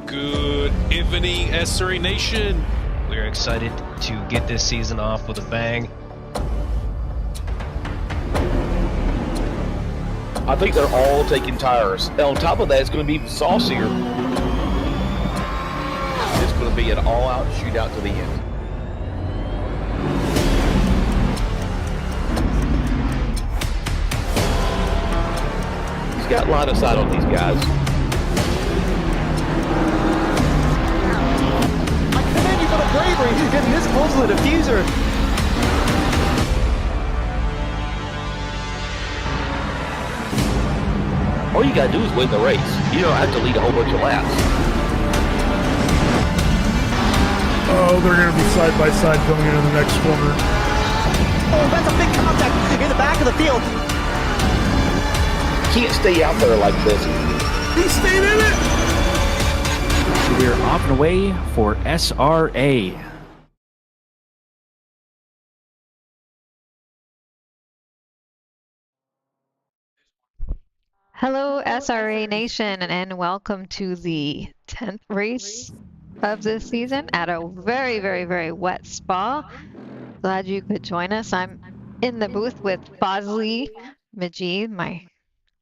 Good evening, SRA Nation. We're excited to get this season off with a bang. I think they're all taking tires. And on top of that, it's going to be saucier. It's going to be an all-out shootout to the end. He's got line of sight on these guys. I commend you for the bravery. He's getting this close to the diffuser. All you gotta do is win the race. You don't have to lead a whole bunch of laps. Oh, they're going to be side by side going into the next corner. Oh, that's a big contact in the back of the field. Can't stay out there like this. He stayed in it! We're off and away for SRA. Hello, SRA Nation, and welcome to the 10th race of this season at a very, very, very wet spa. Glad you could join us. I'm in the booth with Bosley Majid, my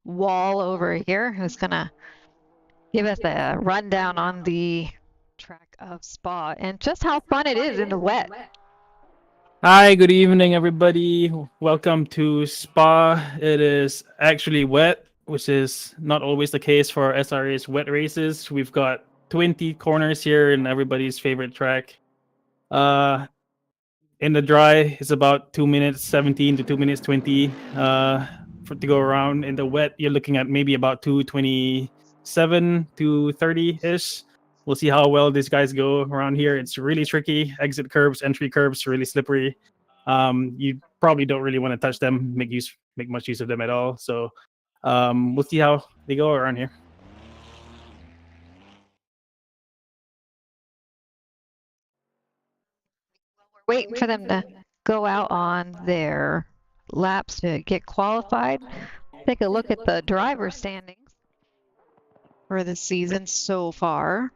wall over here, who's going to give us a rundown on the track of Spa and just how fun it is in the wet. Hi, good evening, everybody. Welcome to Spa. It is actually wet, which is not always the case for SRA's wet races. We've got 20 corners here in everybody's favorite track. In the dry, it's about 2 minutes 17 to 2 minutes 20 to go around. In the wet, you're looking at maybe about 2:27 to 30-ish. We'll see how well these guys go around here. It's really tricky. Exit curbs, entry curbs, really slippery. You probably don't really want to touch them, make much use of them at all. So we'll see how they go around here. We're waiting for them to go out on their laps to get qualified. Take a look at the driver standings for the season so far.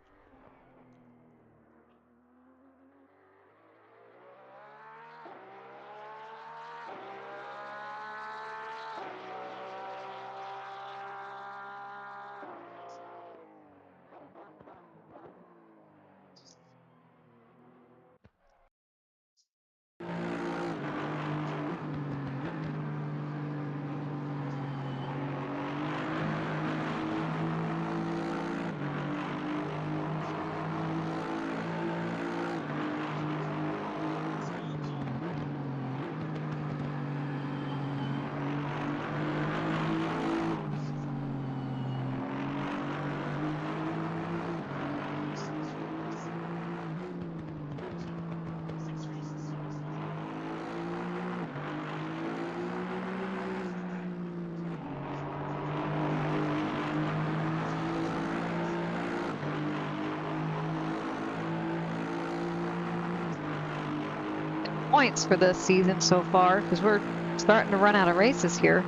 Points for this season so far because we're starting to run out of races here.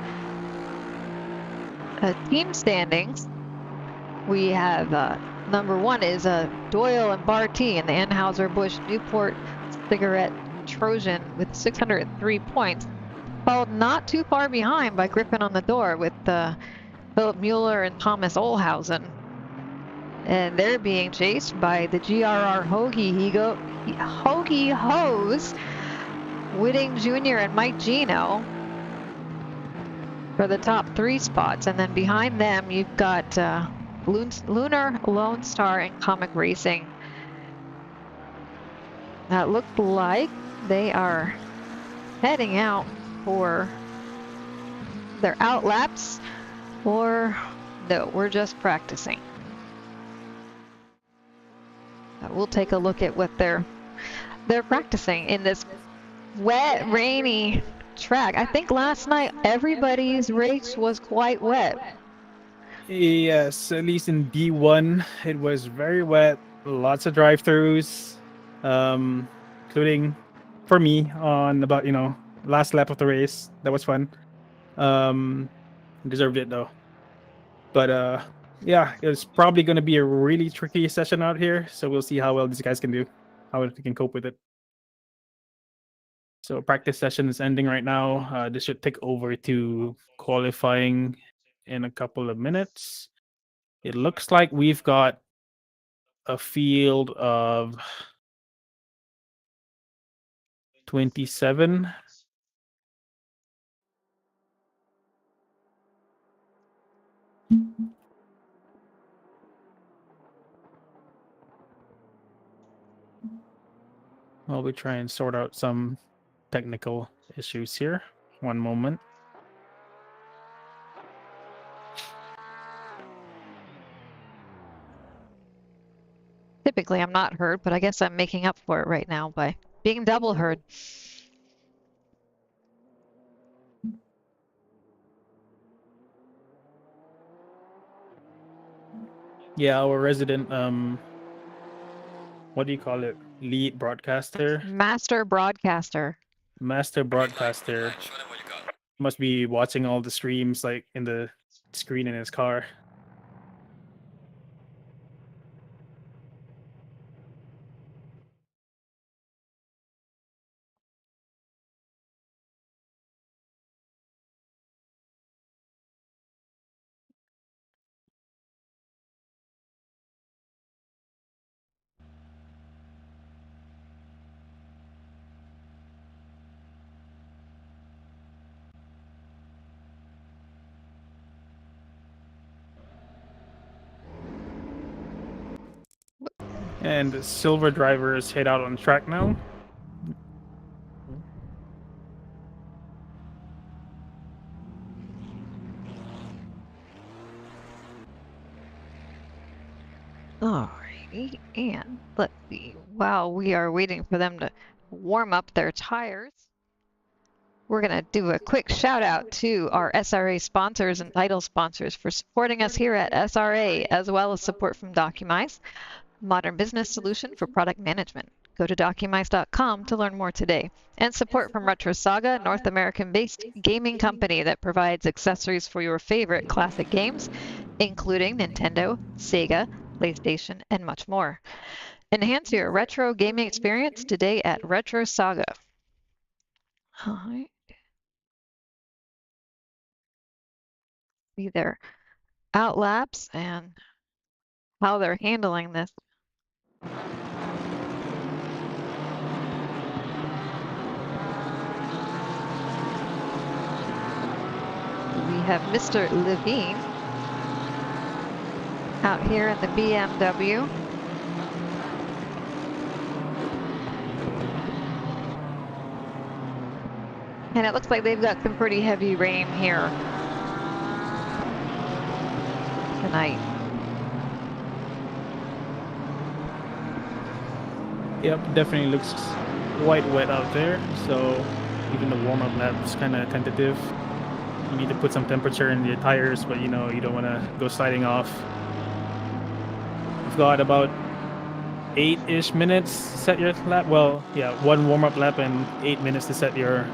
Team standings, we have number one is Doyle and Barty in the Anheuser-Busch Newport Cigarette Trojan with 603 points, followed not too far behind by Griffin on the Door with Philip Mueller and Thomas Olhausen. And they're being chased by the GRR Hoagie Hose, Whitting Jr. and Mike Gino for the top 3 spots. And then behind them, you've got Lunar, Lone Star, and Comic Racing. That looked like they are heading out for their out laps, or no, we're just practicing. We'll take a look at what they're practicing in this wet, rainy track. I think last night everybody's race was quite wet. Yes, at least in D1, it was very wet. Lots of drive-throughs, including for me on about last lap of the race. That was fun. Deserved it though. But yeah, it's probably going to be a really tricky session out here. So we'll see how well these guys can do, how they can cope with it. So practice session is ending right now. This should take over to qualifying in a couple of minutes. It looks like we've got a field of 27. While we try and sort out some technical issues here. One moment. Typically, I'm not heard, but I guess I'm making up for it right now by being double heard. Yeah, our resident what do you call it? Lead broadcaster? Master broadcaster. Master broadcaster. Must be watching all the streams like in the screen in his car. And the silver drivers head out on track now. Alrighty, and let's see. While we are waiting for them to warm up their tires, we're going to do a quick shout out to our SRA sponsors and title sponsors for supporting us here at SRA, as well as support from Documise, modern business solution for product management. Go to documise.com to learn more today. And support from Retro Saga, North American-based gaming company that provides accessories for your favorite classic games, including Nintendo, Sega, PlayStation, and much more. Enhance your retro gaming experience today at Retro Saga. All right. See their outlaps and how they're handling this. We have Mr. Levine out here in the BMW. And it looks like they've got some pretty heavy rain here tonight. Yep, definitely looks quite wet out there. So even the warm-up lap is kind of tentative. You need to put some temperature in your tires, but you know, you don't want to go sliding off. We've got about 8-ish minutes to set your lap. Well, yeah, one warm-up lap and 8 minutes to set your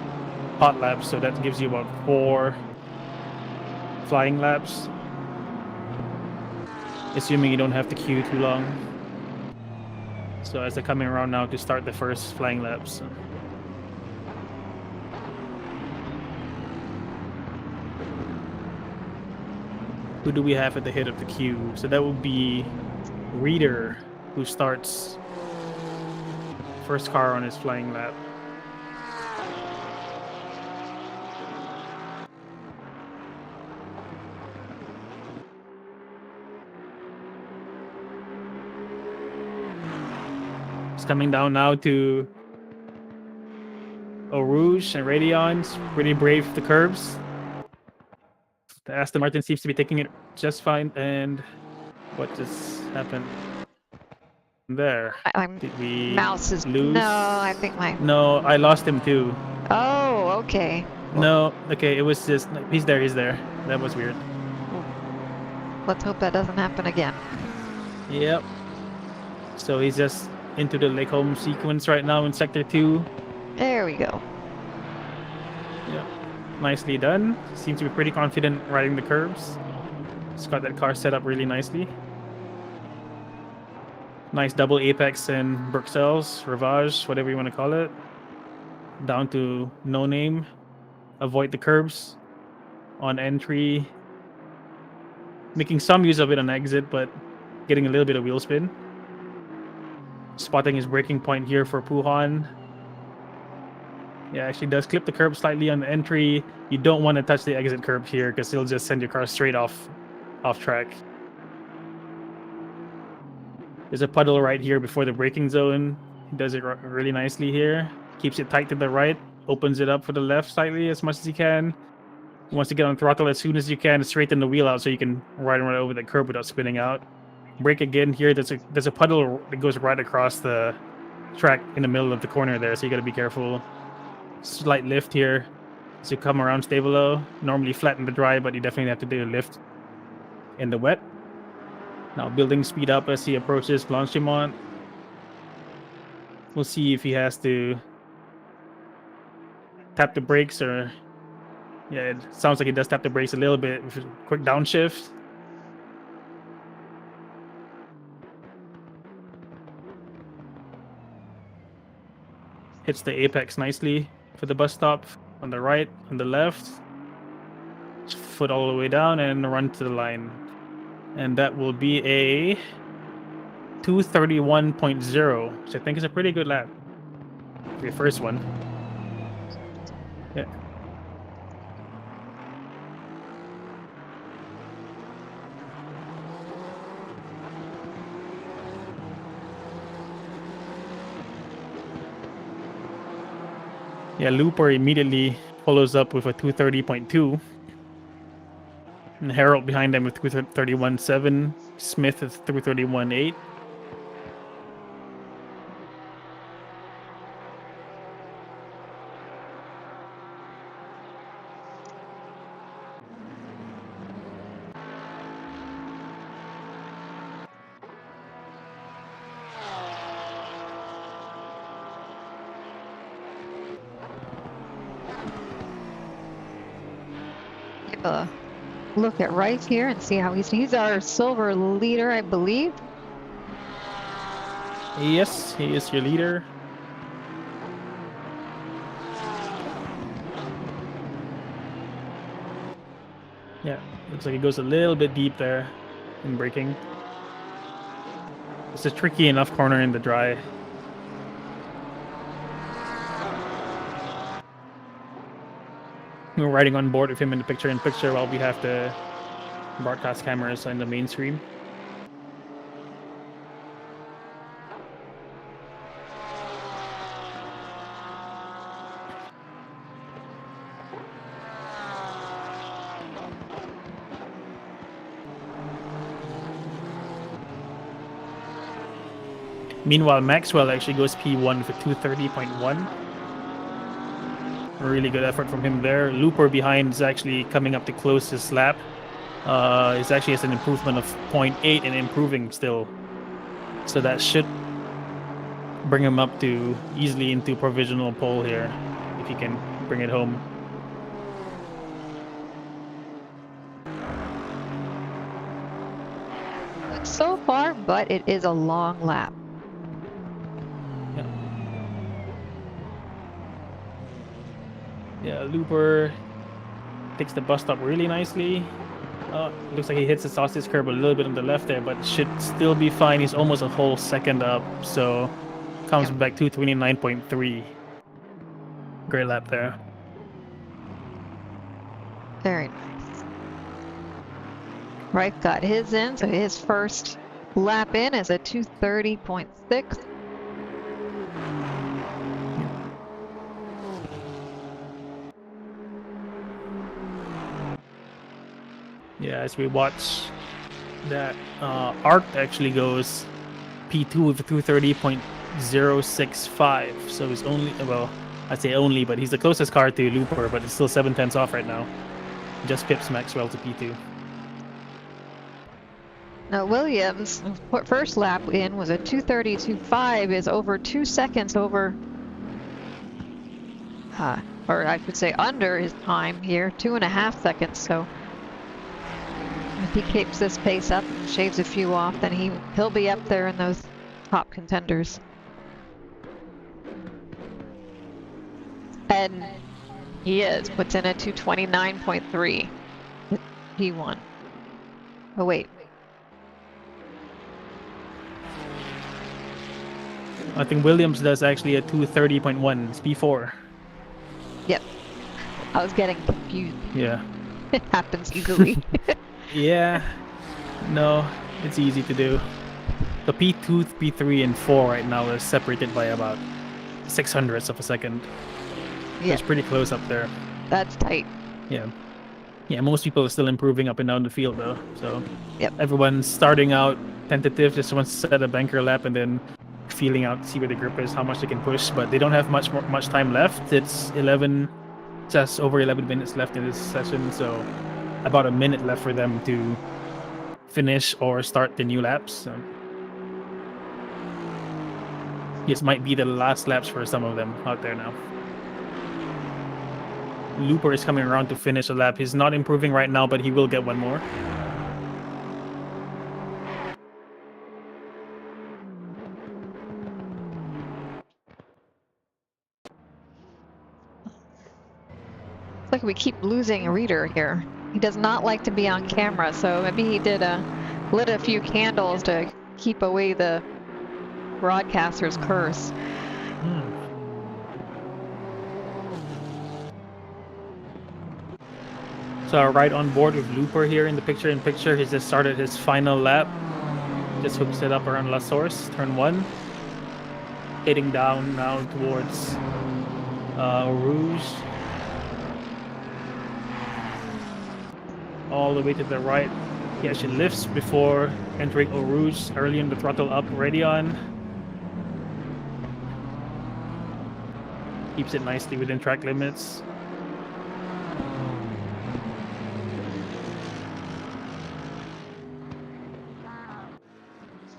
hot lap. So that gives you about 4 flying laps, assuming you don't have to queue too long. So as they're coming around now to start the first flying laps. Who do we have at the head of the queue? So that would be Reader, who starts first car on his flying lap. It's coming down now to Eau Rouge and Radion's pretty brave the curbs. The Aston Martin seems to be taking it just fine. And what just happened there? Did we Mouse is lose? No, I think my. No, I lost him too. Oh, okay. No, okay, it was just he's there. That was weird. Let's hope that doesn't happen again. Yep. So he's just into the Lake Home sequence right now in Sector 2. There we go. Yep. Nicely done. Seems to be pretty confident riding the curbs. It's got that car set up really nicely. Nice double apex and Bruxelles, Rivage, whatever you want to call it. Down to no name. Avoid the curbs on entry. Making some use of it on exit, but getting a little bit of wheel spin. Spotting his braking point here for Puhan. Yeah, actually does clip the curb slightly on the entry. You don't want to touch the exit curb here because it'll just send your car straight off track. There's a puddle right here before the braking zone. He does it really nicely here. Keeps it tight to the right. Opens it up for the left slightly as much as he can. He wants to get on throttle as soon as you can. Straighten the wheel out so you can ride right over the curb without spinning out. Brake again here. There's a puddle that goes right across the track in the middle of the corner there, so you got to be careful. Slight lift here as you come around Stabilo. Normally flatten the dry, but you definitely have to do a lift in the wet. Now building speed up as he approaches Blanchimont. We'll see if he has to tap the brakes or... Yeah, it sounds like he does tap the brakes a little bit with a quick downshift. Hits the apex nicely for the bus stop on the right, on the left. Foot all the way down and run to the line. And that will be a 231.0, which I think is a pretty good lap for your first one. Yeah. Yeah, Looper immediately follows up with a 230.2. And Harold behind them with 231.7. Smith is 231.8. Look at right here and see how he's our silver leader, I believe. Yes, he is your leader. Yeah, looks like it goes a little bit deep there in braking. It's a tricky enough corner in the dry. We're riding on board with him in the picture-in-picture while we have the broadcast cameras on the mainstream. Meanwhile, Maxwell actually goes P1 for 230.1. Really good effort from him there. Looper behind is actually coming up to close his lap. It actually has an improvement of 0.8 and improving still. So that should bring him up to easily into provisional pole here, if he can bring it home. So far, but it is a long lap. Yeah, Looper takes the bus stop really nicely. Looks like he hits the sausage curb a little bit on the left there, but should still be fine. He's almost a whole second up, so comes back 229.3. Great lap there. Very nice. Right, got his in, so his first lap in is a 230.6. Yeah, as we watch that, Art actually goes P2 with a 230.065. So he's only, well, I'd say only, but he's the closest car to Looper, but it's still 7/10 off right now. Just pips Maxwell to P2. Now Williams' first lap in was a 230.25, is over 2 seconds over, or I should say under his time here, 2.5 seconds. So If he keeps this pace up and shaves a few off, then he'll be up there in those top contenders. And he is. Puts in a 229.3. P1. Oh wait. I think Williams does actually a 230.1. It's P4. Yep. I was getting confused. Yeah. It happens easily. Yeah. No, it's easy to do. The P2, P3, and 4 right now is separated by about 600ths of a second. Yeah, It's pretty close up there. that's tight. Yeah. Yeah, most people are still improving up and down the field though. So Yep. everyone's starting out tentative, just wants to set a banker lap and then feeling out, see where the grip is, how much they can push, but they don't have much time left. It's just over 11 minutes left in this session, so about a minute left for them to finish or start the new laps. So this might be the last laps for some of them out there now. Looper is coming around to finish a lap. He's not improving right now, but he will get one more. It's like we keep losing Reader here. He does not like to be on camera, so maybe he did lit a few candles to keep away the broadcaster's curse. So right on board with Looper here in the picture-in-picture. He's just started his final lap. Just hooks it up around La Source, turn 1. Heading down now towards Rouge. All the way to the right. He actually lifts before entering Eau Rouge, early in the throttle up, ready on. Keeps it nicely within track limits.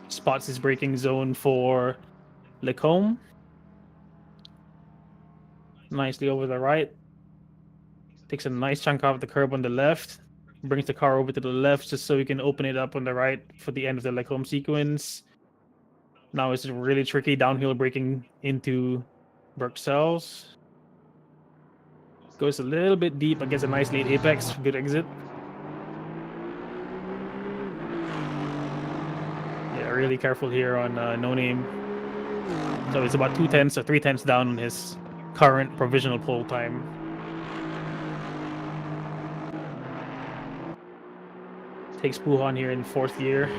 Spots his braking zone for Lecombe. Nicely over the right. Takes a nice chunk off the curb on the left. Brings the car over to the left just so we can open it up on the right for the end of the Lecombe sequence. Now it's really tricky downhill braking into Bruxelles. Goes a little bit deep, but gets a nice late apex. Good exit. Yeah, really careful here on No Name. So it's about 2/10 or 3/10 down on his current provisional pole time. Takes Puhan here in 4th year.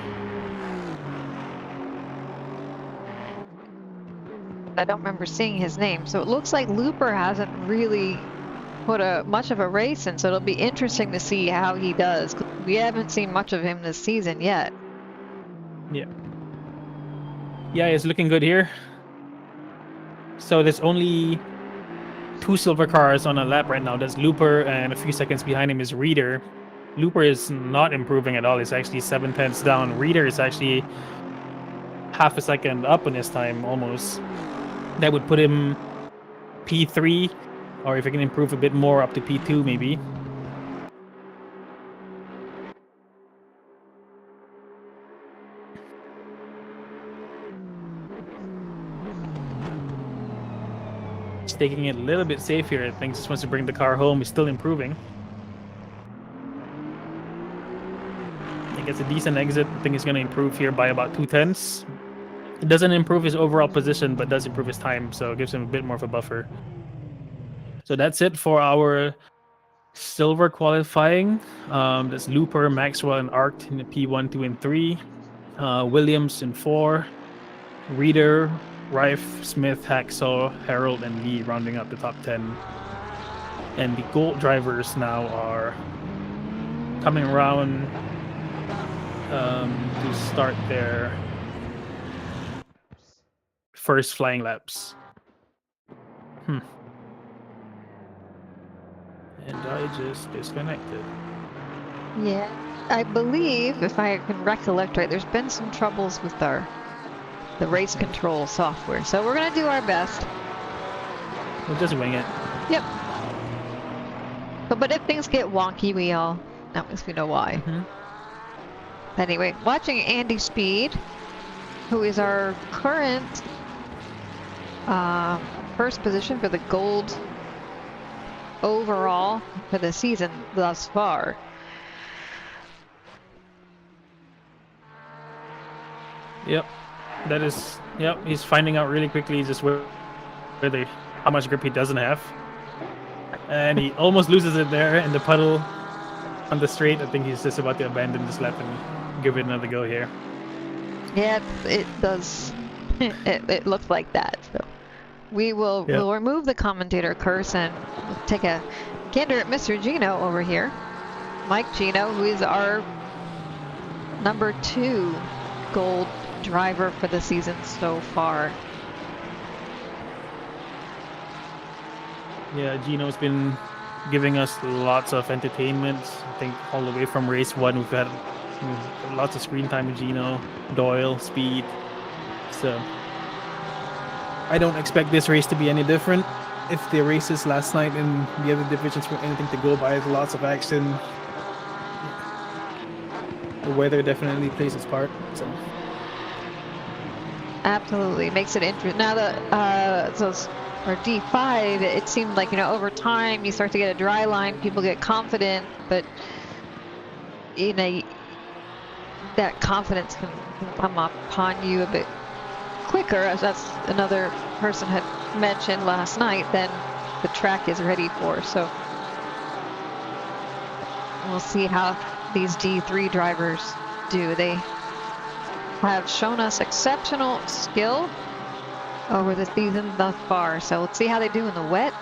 I don't remember seeing his name, so it looks like Looper hasn't really put much of a race in, so it'll be interesting to see how he does. We haven't seen much of him this season yet. Yeah. Yeah, he's looking good here. So there's only 2 silver cars on a lap right now. That's Looper, and a few seconds behind him is Reader. Looper is not improving at all. It's actually 7/10 down. Reader is actually half a second up on his time, almost. That would put him P3, or if he can improve a bit more, up to P2 maybe. He's taking it a little bit safe here. I think just wants to bring the car home. He's still improving. He gets a decent exit. I think he's going to improve here by about 2/10. It doesn't improve his overall position, but does improve his time, so it gives him a bit more of a buffer. So that's it for our silver qualifying. That's Looper, Maxwell, and Arct in the P1, 2, and 3. Williams in 4. Reader, Rife, Smith, Hacksaw, Harold, and Lee rounding up the top 10. And the gold drivers now are coming around to start their first flying laps. And I just disconnected. Yeah, I believe, if I can recollect right, there's been some troubles with the race control software, so we're gonna do our best. We'll just wing it. Yep. But if things get wonky, we all, at least we know why. Anyway, watching Andy Speed, who is our current first position for the gold overall for the season thus far. Yep, that is. Yep, he's finding out really quickly just how much grip he doesn't have, and he almost loses it there in the puddle on the straight. I think he's just about to abandon this lap and give it another go here. Yeah, it does. It looks like that. So we'll remove the commentator curse and take a gander at Mr. Gino over here, Mike Gino, who is our number 2 gold driver for the season so far. Yeah, Gino's been giving us lots of entertainment. I think all the way from race 1 we've had lots of screen time with Gino, Doyle, Speed. So I don't expect this race to be any different. If the races last night in the other divisions were anything to go by, lots of action. The weather definitely plays its part. So. Absolutely, makes it interesting. Now our D5, it seemed like, over time you start to get a dry line, people get confident, but that confidence can come upon you a bit quicker, as that's another person had mentioned last night, than the track is ready for. So we'll see how these D3 drivers do. They have shown us exceptional skill over the season thus far, so let's see how they do in the wet.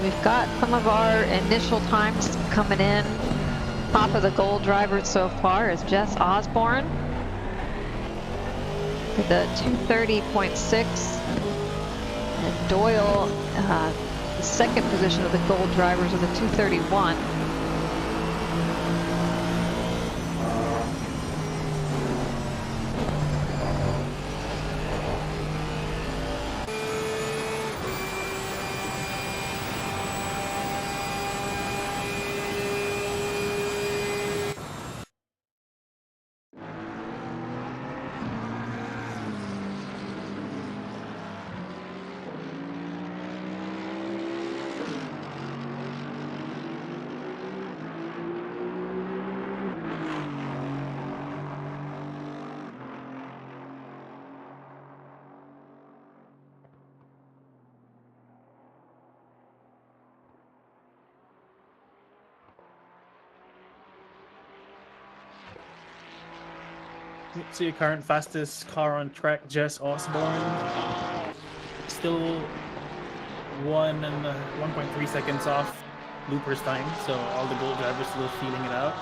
We've got some of our initial times coming in. Top of the gold drivers so far is Jess Osborne with the 230.6, and Doyle, the second position of the gold drivers with a 231. See your current fastest car on track, Jess Osborne. Still 1.3 seconds off Looper's time, so all the gold drivers still feeling it out.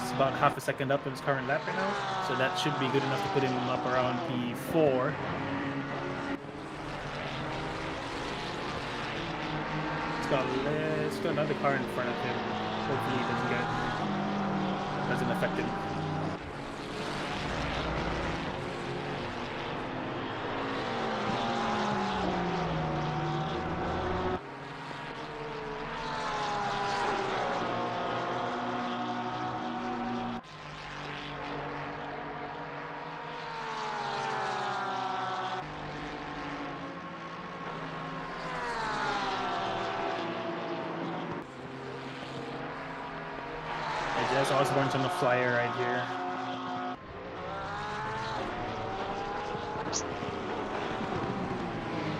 It's about half a second up in his current lap right now, so that should be good enough to put him up around P4. It's got another car in front of him. Hopefully it doesn't affect him. Jess Osborne's on the flyer right here.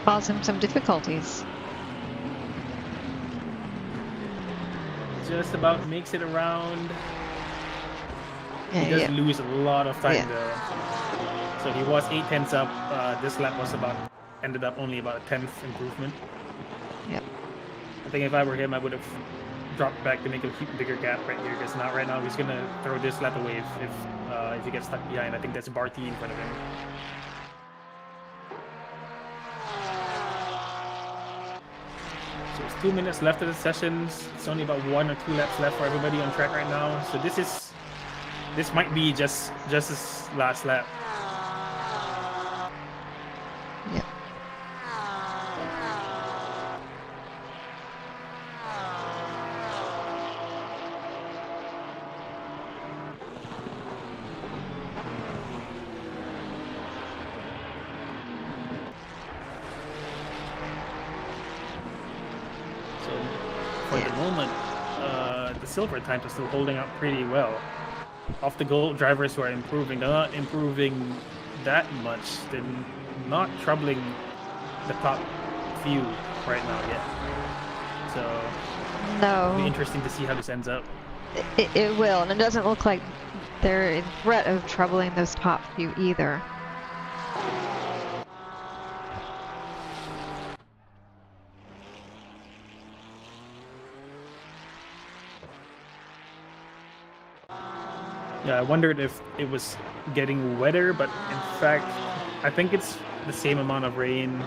Cause him some difficulties. Just about makes it around. Yeah, He does lose a lot of time though. So he was 8/10 up. This lap was ended up only about a 10th improvement. Yep. I think if I were him, I would have dropped back to make a bigger gap right here, because not right now he's gonna throw this lap away if he gets stuck behind. I think that's Barty in front of him. So it's 2 minutes left of the sessions. It's only about 1 or 2 laps left for everybody on track right now. So this might be just his last lap. Yep. For the moment, the silver times are still holding up pretty well. Off the gold drivers who are improving, they're not improving that much. They're not troubling the top few right now yet. So it'll be No, interesting to see how this ends up. it will, and it doesn't look like they're in threat of troubling those top few either. Yeah, I wondered if it was getting wetter, but in fact, I think it's the same amount of rain.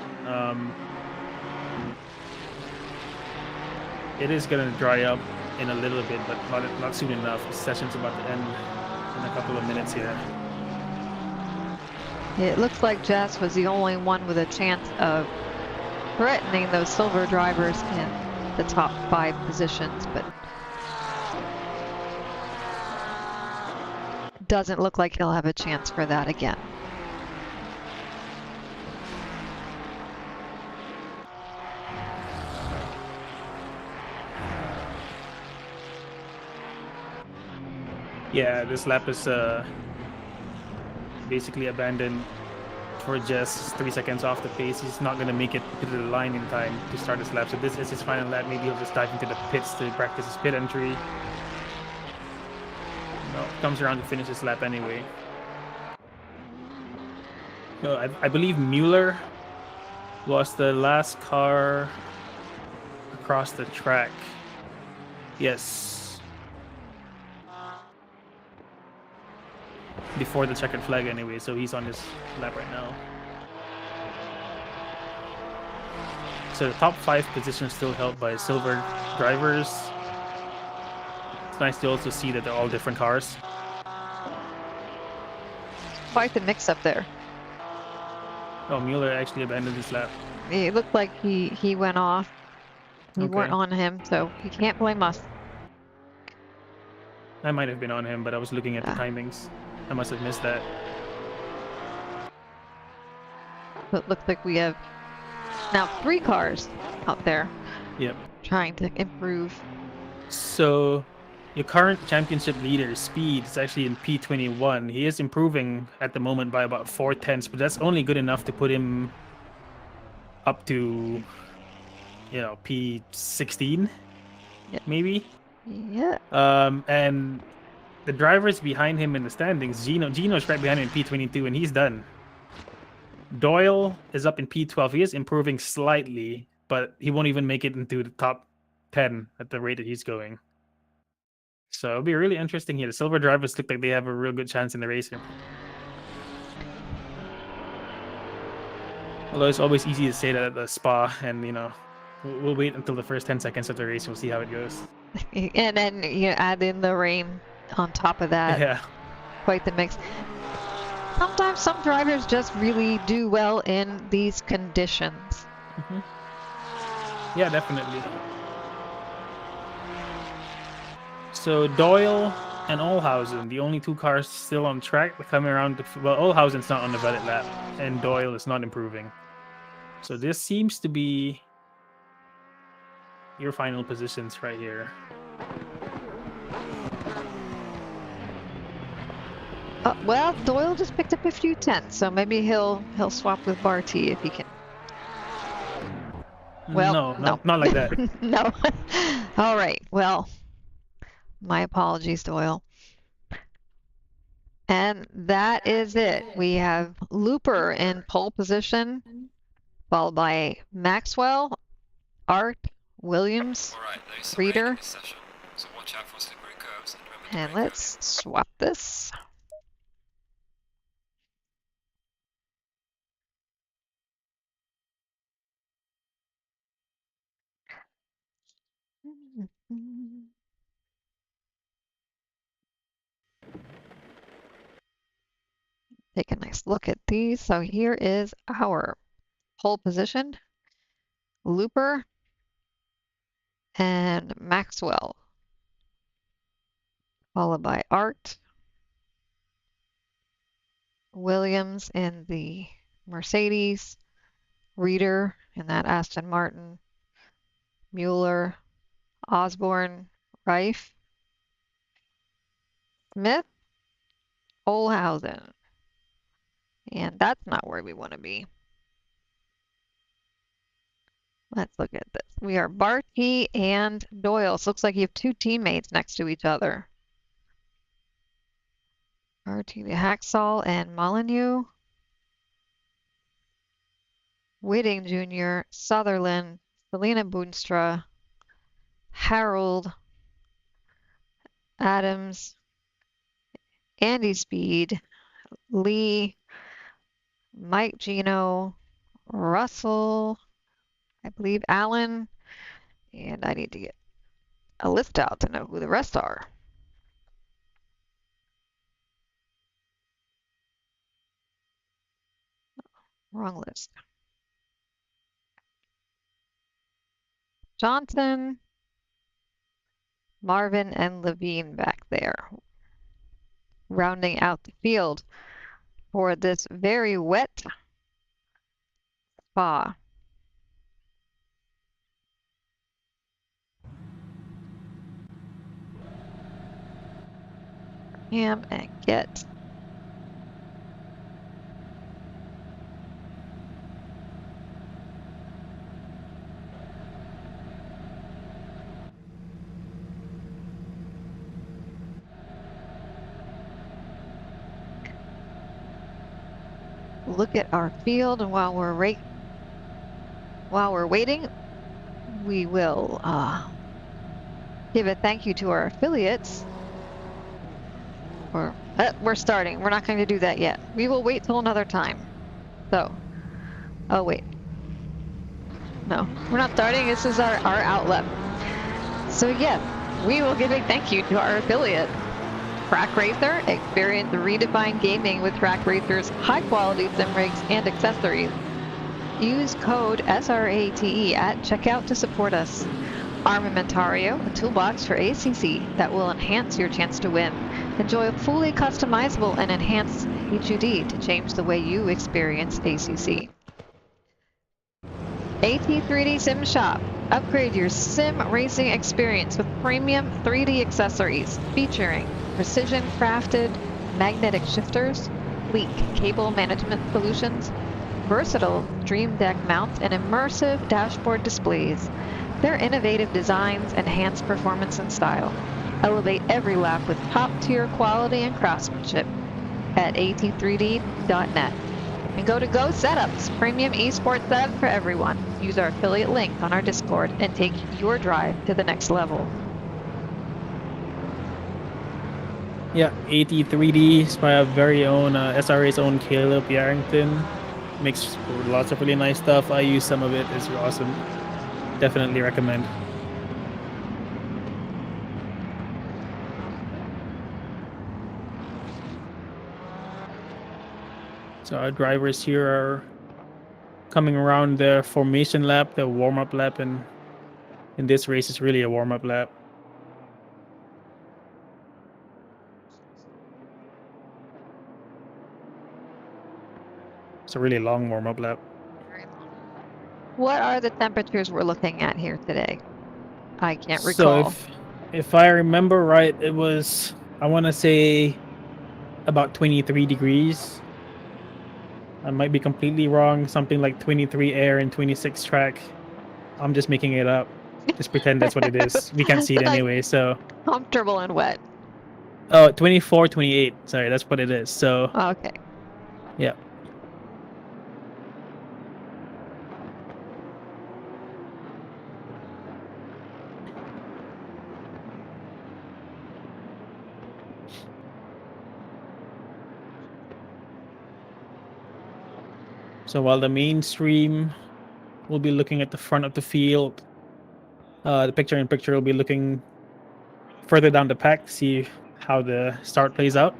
It is gonna dry up in a little bit, but not soon enough. The session's about to end in a couple of minutes here. It looks like Jess was the only one with a chance of threatening those silver drivers in the top 5 positions, but doesn't look like he'll have a chance for that again. Yeah, this lap is basically abandoned for just 3 seconds off the pace. He's not going to make it to the line in time to start this lap. So this is his final lap. Maybe he'll just dive into the pits to practice his pit entry. No, comes around to finish his lap anyway. No, I believe Mueller was the last car across the track. Yes. Before the checkered flag anyway, so he's on his lap right now. So the top 5 positions still held by silver drivers. It's nice to also see that they're all different cars. Quite the mix up there. Oh, Mueller actually abandoned his lap. It looked like he went off. We weren't on him, so he can't blame us. I might have been on him, but I was looking at the Ah. timings. I must have missed that. It looks like we have now 3 cars out there Yep. trying to improve. So your current championship leader, Speed, is actually in P21. He is improving at the moment by about 4/10, but that's only good enough to put him up to, you know, P16, Yep. maybe. Yeah. And the drivers behind him in the standings, Gino's right behind him in P22, and he's done. Doyle is up in P12. He is improving slightly, but he won't even make it into the top 10 at the rate that he's going. So it'll be really interesting here. The silver drivers look like they have a real good chance in the race here. Although it's always easy to say that at the Spa, and you know, we'll wait until the first 10 seconds of the race and we'll see how it goes. And then you add in the rain on top of that. Yeah. Quite the mix. Sometimes some drivers just really do well in these conditions. Yeah, definitely. So Doyle and Olhausen, the only 2 cars still on track, they're coming around. Well, Olhausen's not on the vetted lap, and Doyle is not improving. So this seems to be your final positions right here. Well, Doyle just picked up a few tenths, so maybe he'll swap with Barty if he can. Well, no, not like that. No. All right. Well, my apologies, Doyle. And that is it. We have Looper in pole position, followed by Maxwell, Art, Williams, Reader. And let's swap this. Take a nice look at these. So here is our pole position, Looper, and Maxwell, followed by Art, Williams in the Mercedes, Reeder in that Aston Martin, Mueller, Osborne, Reif, Smith, Olhausen. And that's not where we want to be. Let's look at this. We are Barty and Doyle. So looks like you have two teammates next to each other. Barty, Haxall, and Molyneux. Whitting Jr., Sutherland, Selena Boonstra, Harold, Adams, Andy Speed, Lee, Mike Gino, Russell, I believe Allen, and I need to get a list out to know who the rest are. Wrong list. Johnson, Marvin, and Levine back there, rounding out the field for this very wet spa. Cam and get. Look at our field, and while we're waiting, we will give a thank you to our affiliates. We're starting. We're not going to do that yet. We will wait till another time. So, oh wait. No, we're not starting. This is our outlet. So yes, we will give a thank you to our affiliate, Track Racer. Experience redefined gaming with Track Racer's high-quality sim rigs and accessories. Use code SRATE at checkout to support us. Armamentario, a toolbox for ACC that will enhance your chance to win. Enjoy a fully customizable and enhanced HUD to change the way you experience ACC. AT3D Sim Shop. Upgrade your sim racing experience with premium 3D accessories featuring precision crafted magnetic shifters, sleek cable management solutions, versatile Dream Deck mounts, and immersive dashboard displays. Their innovative designs enhance performance and style. Elevate every lap with top-tier quality and craftsmanship at at3d.net. And go to Go Setups, premium esports setup for everyone. Use our affiliate link on our Discord and take your drive to the next level. Yeah, AT3D is my very own SRA's own Caleb Yarrington. Makes lots of really nice stuff. I use some of it. It's awesome. Definitely recommend. So our drivers here are coming around the formation lap, the warm-up lap, and in this race it's really a warm-up lap. It's a really long warm-up lap. What are the temperatures we're looking at here today? I can't So recall. if I remember right, it was, I want to say, about 23 degrees. I might be completely wrong. Something like 23 air and 26 track. I'm just making it up. Just pretend that's what it is. We can't see it anyway, so. Comfortable and wet. Oh, 24, 28. Sorry, that's what it is. So, Okay. yeah. So while the mainstream will be looking at the front of the field, The picture-in-picture will be looking further down the pack to see how the start plays out.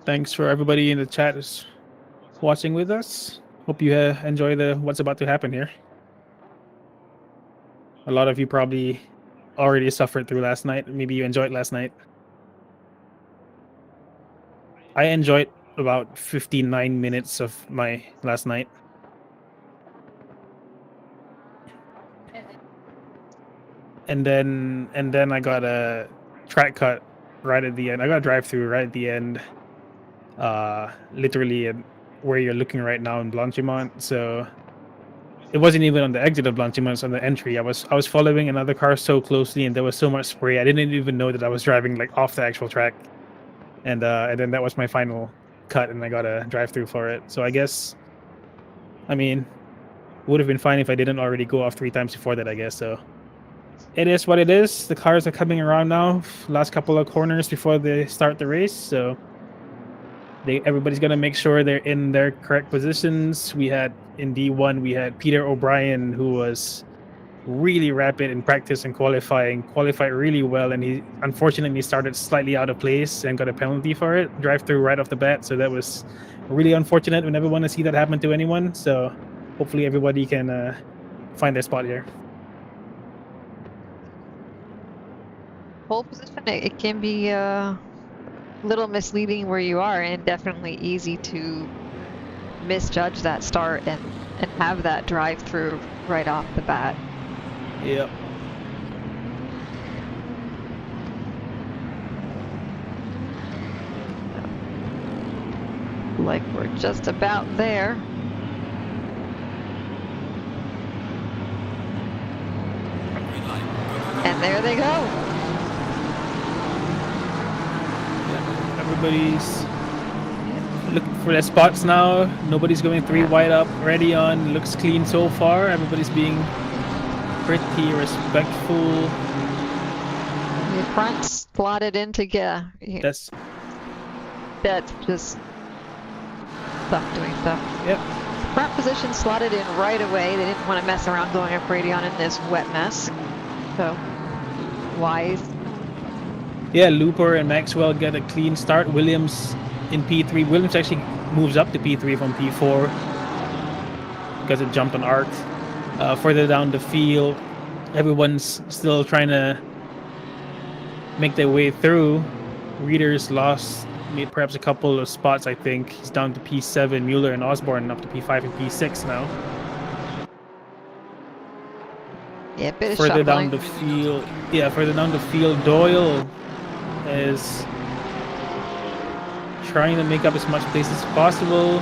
Thanks for everybody in the chat who's watching with us. Hope you enjoy what's about to happen here. A lot of you probably already suffered through last night. Maybe you enjoyed last night. I enjoyed about 59 minutes of my last night. And then I got a track cut right at the end. I got a drive-through right at the end. Literally where you're looking right now in Blanchimont. So it wasn't even on the exit of Blanchimont, it's on the entry. I was following another car so closely, and there was so much spray. I didn't even know that I was driving like off the actual track. And then that was my final cut, and I got a drive-through for it. So I guess, I mean, would have been fine if I didn't already go off 3 times before that, I guess. So it is what it is. The cars are coming around now. Last couple of corners before they start the race. So everybody's gonna make sure they're in their correct positions. We had in D1, we had Peter O'Brien, who was really rapid in practice and qualified really well, and he unfortunately started slightly out of place and got a penalty for it, drive through right off the bat. So that was really unfortunate. We never want to see that happen to anyone. So hopefully everybody can find their spot here. Pole position, it can be little misleading where you are, and definitely easy to misjudge that start and have that drive through right off the bat. Yep. Like we're just about there. And there they go. Everybody's looking for their spots now. Nobody's going 3 wide up. Ready on. Looks clean so far. Everybody's being pretty respectful. The front slotted in to get. That's just stuff doing stuff. Yep. Front position slotted in right away. They didn't want to mess around going up Radion in this wet mess. So wise. Yeah, Looper and Maxwell get a clean start. Williams in P3. Williams actually moves up to P3 from P4 because it jumped on Arc. Further down the field, everyone's still trying to make their way through. Readers lost perhaps a couple of spots, I think. He's down to P7. Mueller and Osborne up to P5 and P6 now. Yeah, bit of further shuffling. down the field. Yeah, further down the field, Doyle is trying to make up as much space as possible.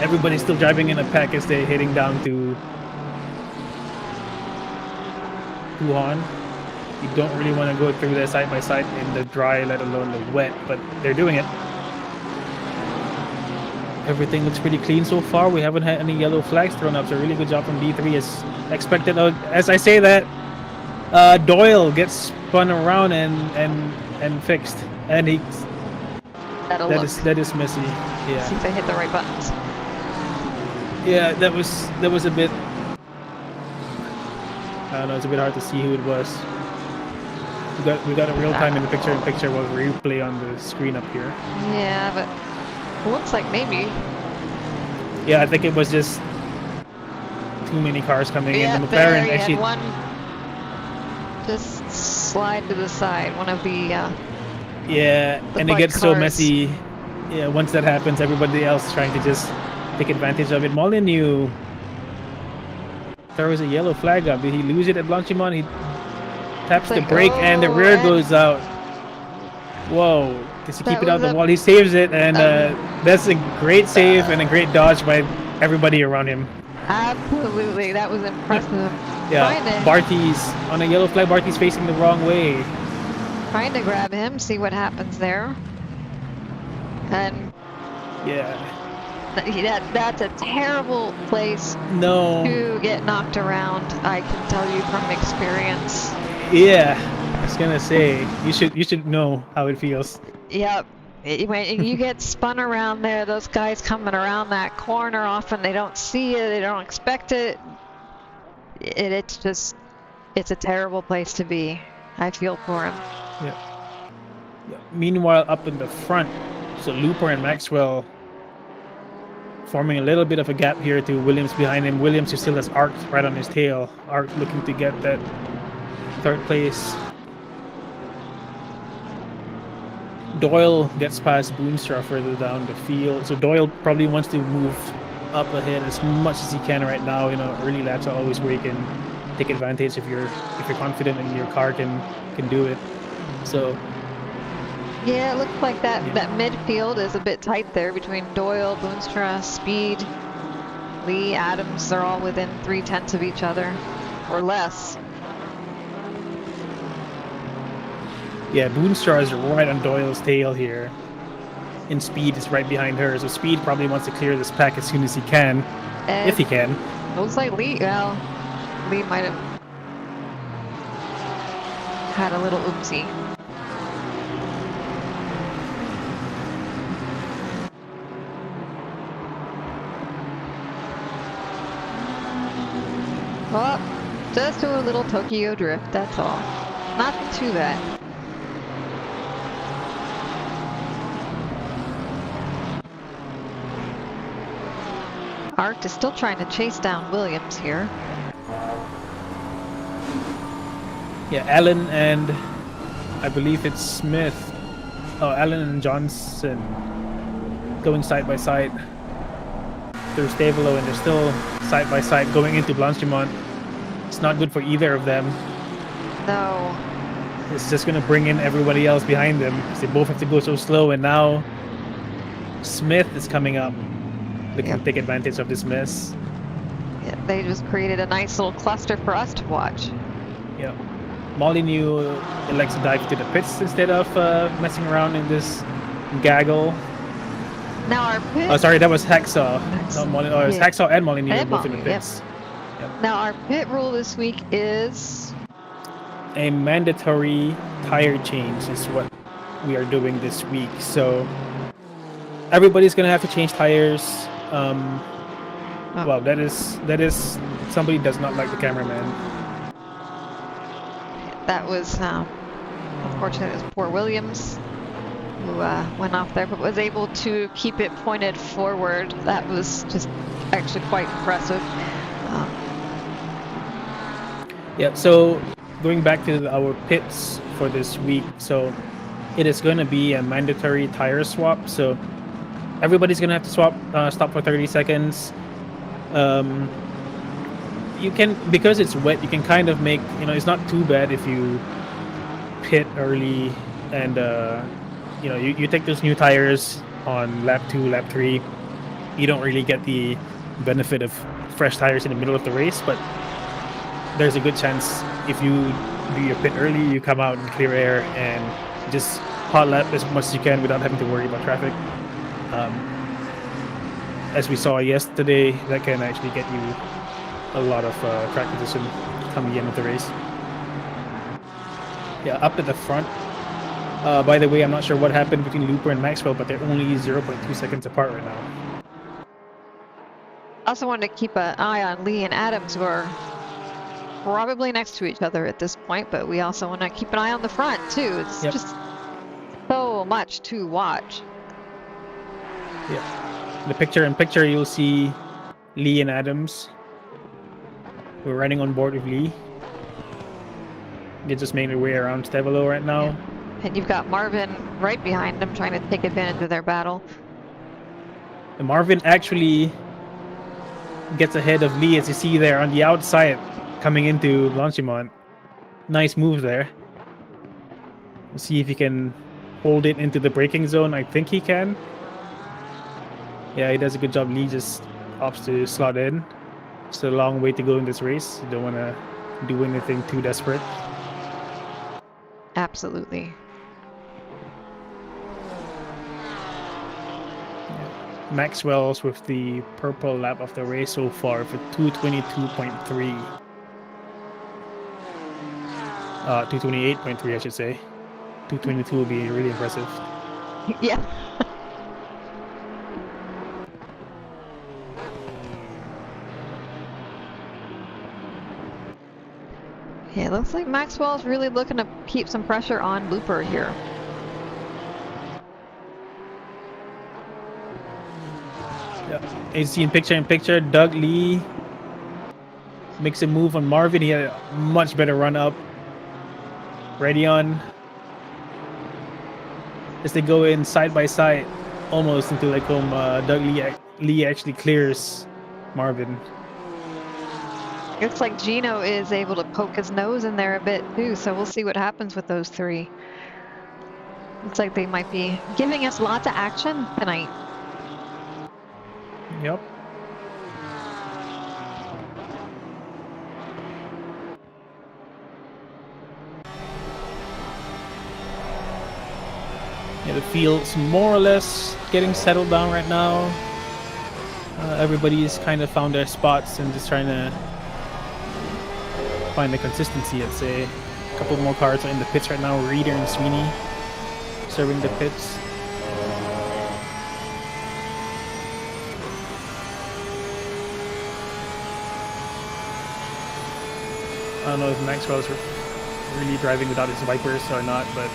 Everybody's still driving in a pack as they're heading down to Wuhan. You don't really want to go through there side by side in the dry, let alone the wet, but they're doing it. Everything looks pretty clean so far. We haven't had any yellow flags thrown up, so really good job from D3 as expected. As I say that, Doyle gets spun around and fixed, and that is messy. Yeah. See if they hit the right buttons. Yeah, that was a bit. I don't know. It's a bit hard to see who it was. We got a real time in the picture while replay on the screen up here. Yeah, but it looks like maybe. Yeah, I think it was just too many cars coming in. The there McLaren you actually. had one just slide to the side. One of the. Yeah, the and it gets cars. so messy. Yeah, once that happens, everybody else is trying to just take advantage of it. Molyneux throws a yellow flag up. Did he lose it at Blanchimont? He taps the brake and the rear goes out. Whoa. Does he keep it out the wall? He saves it, and that's a great save and a great dodge by everybody around him. Absolutely, that was impressive. Yeah, Barty's on a yellow flag. Barty's facing the wrong way. Trying to grab him, see what happens there. And Yeah. that's a terrible place No. to get knocked around. I can tell you from experience. Yeah. I was gonna say you should know how it feels. Yep. When you get spun around there, those guys coming around that corner, often they don't see it, they don't expect it. It's a terrible place to be. I feel for him. Yeah. Meanwhile, up in the front, so Looper and Maxwell forming a little bit of a gap here to Williams behind him. Williams who still has Arc right on his tail. Arc looking to get that third place. Doyle gets past Boonstra further down the field. So Doyle probably wants to move up ahead as much as he can right now. You know, early laps are always where you can take advantage if you're confident in your car can do it. So Yeah, it looks like that midfield is a bit tight there between Doyle, Boonstra, Speed, Lee, Adams. They're all within 3/10 of each other, or less. yeah, Boonstra is right on Doyle's tail here. And Speed is right behind her. So Speed probably wants to clear this pack as soon as he can. If he can. Looks like Lee might have had a little oopsie. Well, just do a little Tokyo drift, that's all. Not too bad. Art is still trying to chase down Williams here. Yeah, Allen and I believe it's Smith. Oh, Allen and Johnson going side by side through Stavelo, and they're still side by side going into Blanchimont. It's not good for either of them. No. It's just going to bring in everybody else behind them. They both have to go so slow, and now Smith is coming up. Looking to take advantage of this mess. Yeah, they just created a nice little cluster for us to watch. Yeah. Molyneux elects to dive to the pits instead of messing around in this gaggle. Now our pit... Oh, sorry, that was Hacksaw. Not Molyneux. Oh, it was Yeah. Hacksaw and Molyneux And both in the Molyneux, pits. Yep. Now our pit rule this week is... A mandatory tire change is what we are doing this week. So everybody's gonna have to change tires. Well, that is somebody does not like the cameraman. That was unfortunate. It was poor Williams who went off there, but was able to keep it pointed forward. That was just actually quite impressive. Yeah, so going back to our pits for this week, so it is going to be a mandatory tire swap. So everybody's going to have to stop for 30 seconds. You can, because it's wet, you can kind of make, it's not too bad if you pit early and, you take those new tires on lap 2, lap 3. You don't really get the benefit of fresh tires in the middle of the race, but there's a good chance if you do your pit early, you come out in clear air and just hot lap as much as you can without having to worry about traffic. As we saw yesterday, that can actually get you a lot of track position coming in with the race. Yeah, up at the front. By the way, I'm not sure what happened between Looper and Maxwell, but they're only 0.2 seconds apart right now. Also wanted to keep an eye on Lee and Adams, who are probably next to each other at this point, but we also want to keep an eye on the front too. It's just so much to watch. Yeah. The picture-in-picture, you'll see Lee and Adams. We're running on board with Lee. They're just making their way around Stavelo right now. Yeah. And you've got Marvin right behind them trying to take advantage of their battle. And Marvin actually gets ahead of Lee, as you see there on the outside coming into Blanchimont. Nice move there. We'll see if he can hold it into the braking zone. I think he can. Yeah, he does a good job. Lee just opts to slot in. It's a long way to go in this race. You don't want to do anything too desperate. Absolutely. Maxwell's with the purple lap of the race so far for 222.3. 228.3, I should say. 222 would be really impressive. Yeah. Yeah, it looks like Maxwell's really looking to keep some pressure on Looper here. Yeah. As you see in picture, Doug Lee makes a move on Marvin. He had a much better run up. Ready on. As they go in side by side, almost into like Doug Lee actually clears Marvin. Looks like Gino is able to poke his nose in there a bit too, so we'll see what happens with those three. Looks like they might be giving us lots of action tonight. Yep. Yeah, the field's more or less getting settled down right now. Everybody's kind of found their spots and just trying to find the consistency, I'd say. A couple more cars are in the pits right now. Reader and Sweeney serving the pits. I don't know if Maxwell's really driving without his wipers or not, but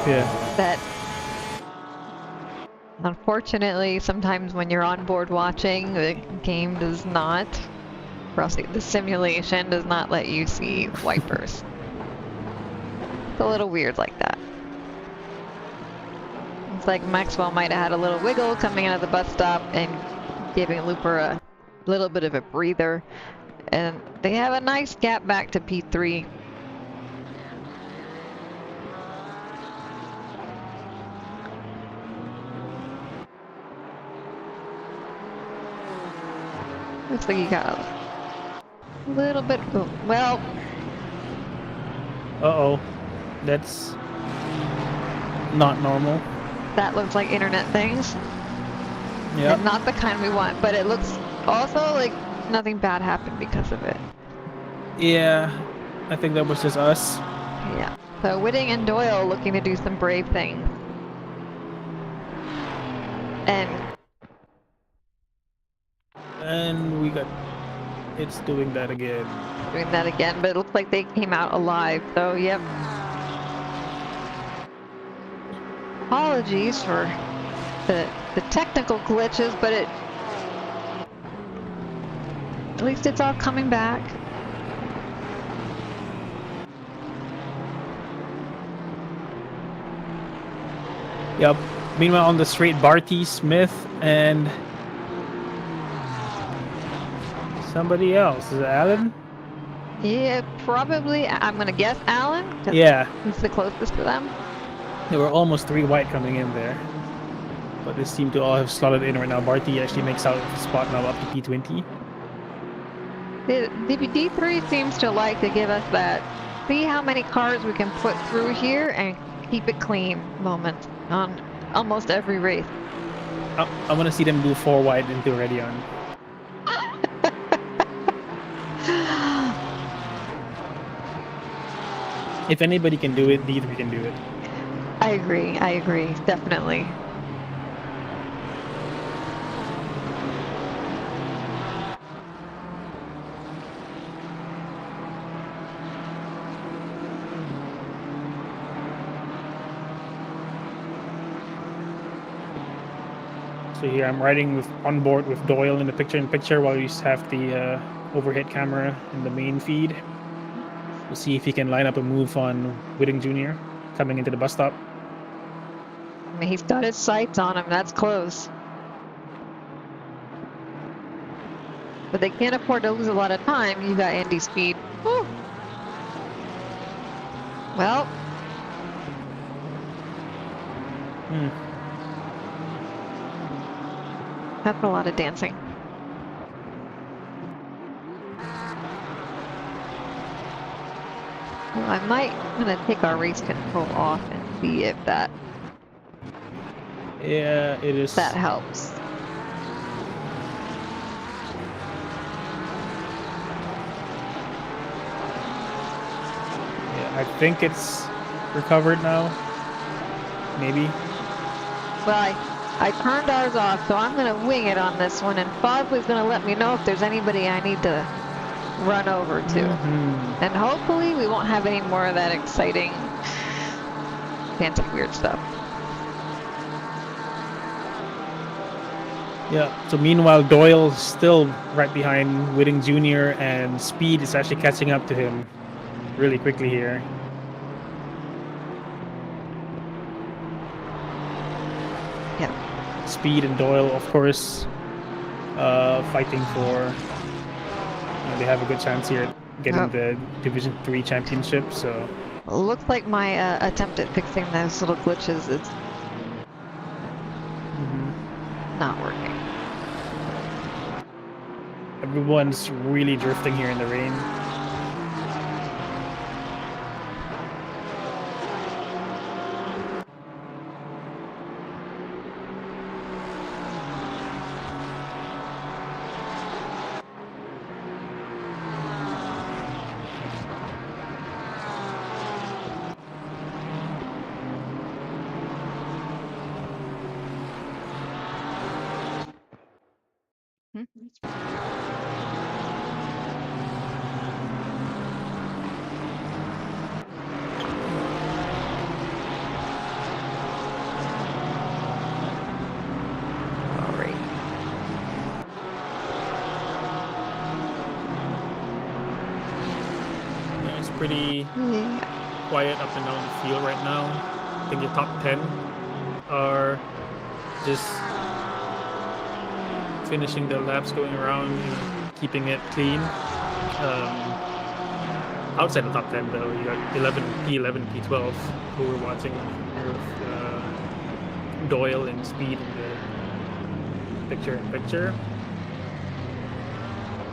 yeah. That unfortunately, sometimes when you're on board watching, the game does not, or else the simulation does not let you see wipers. It's a little weird like that. It's like Maxwell might have had a little wiggle coming out of the bus stop and giving Looper a little bit of a breather. And they have a nice gap back to P3. Looks like you got a little bit, well. Uh-oh. That's not normal. That looks like internet things. Yeah. And not the kind we want, but it looks also like nothing bad happened because of it. Yeah. I think that was just us. Yeah. So Whitting and Doyle looking to do some brave things. And we got... It's doing that again. Doing that again, but it looks like they came out alive, so yep. Apologies for the technical glitches, but at least it's all coming back. Yep. Meanwhile, on the straight, Barty, Smith, and somebody else. Is it Alan? Yeah, probably. I'm gonna guess Alan. 'Cause Yeah. he's the closest to them. There were almost 3 white coming in there. But they seem to all have slotted in right now. Barty actually makes out the spot now up to P20. The D3 seems to like to give us that see how many cars we can put through here and keep it clean moment on almost every race. I want to see them do 4 wide into Ready On. If anybody can do it, D3 can do it. I agree, definitely. So here I'm riding on board with Doyle in the picture-in-picture while we have the overhead camera in the main feed. We'll see if he can line up a move on Whitting Jr. coming into the bus stop. I mean, he's got his sights on him. That's close. But they can't afford to lose a lot of time. You got Andy Speed. Woo. Well. That's a lot of dancing. Well, I'm gonna take our race control off and see if that Yeah, it is. That helps. Yeah, I think it's recovered now. Maybe. Well, I turned ours off, so I'm going to wing it on this one, and Fosley's going to let me know if there's anybody I need to run over to. And hopefully we won't have any more of that exciting, fancy, weird stuff. Yeah, so meanwhile, Doyle's still right behind Whitting Jr., and Speed is actually catching up to him really quickly here. Yeah. Speed and Doyle, of course, fighting for. They have a good chance here at getting the Division 3 championship. So looks like my attempt at fixing those little glitches is not working. Everyone's really drifting here in the rain. Pretty quiet up and down the field right now. I think the top 10 are just finishing the laps going around, keeping it clean. Outside the top 10 though, you got P11, P12 who we're watching with Doyle and Speed in the picture.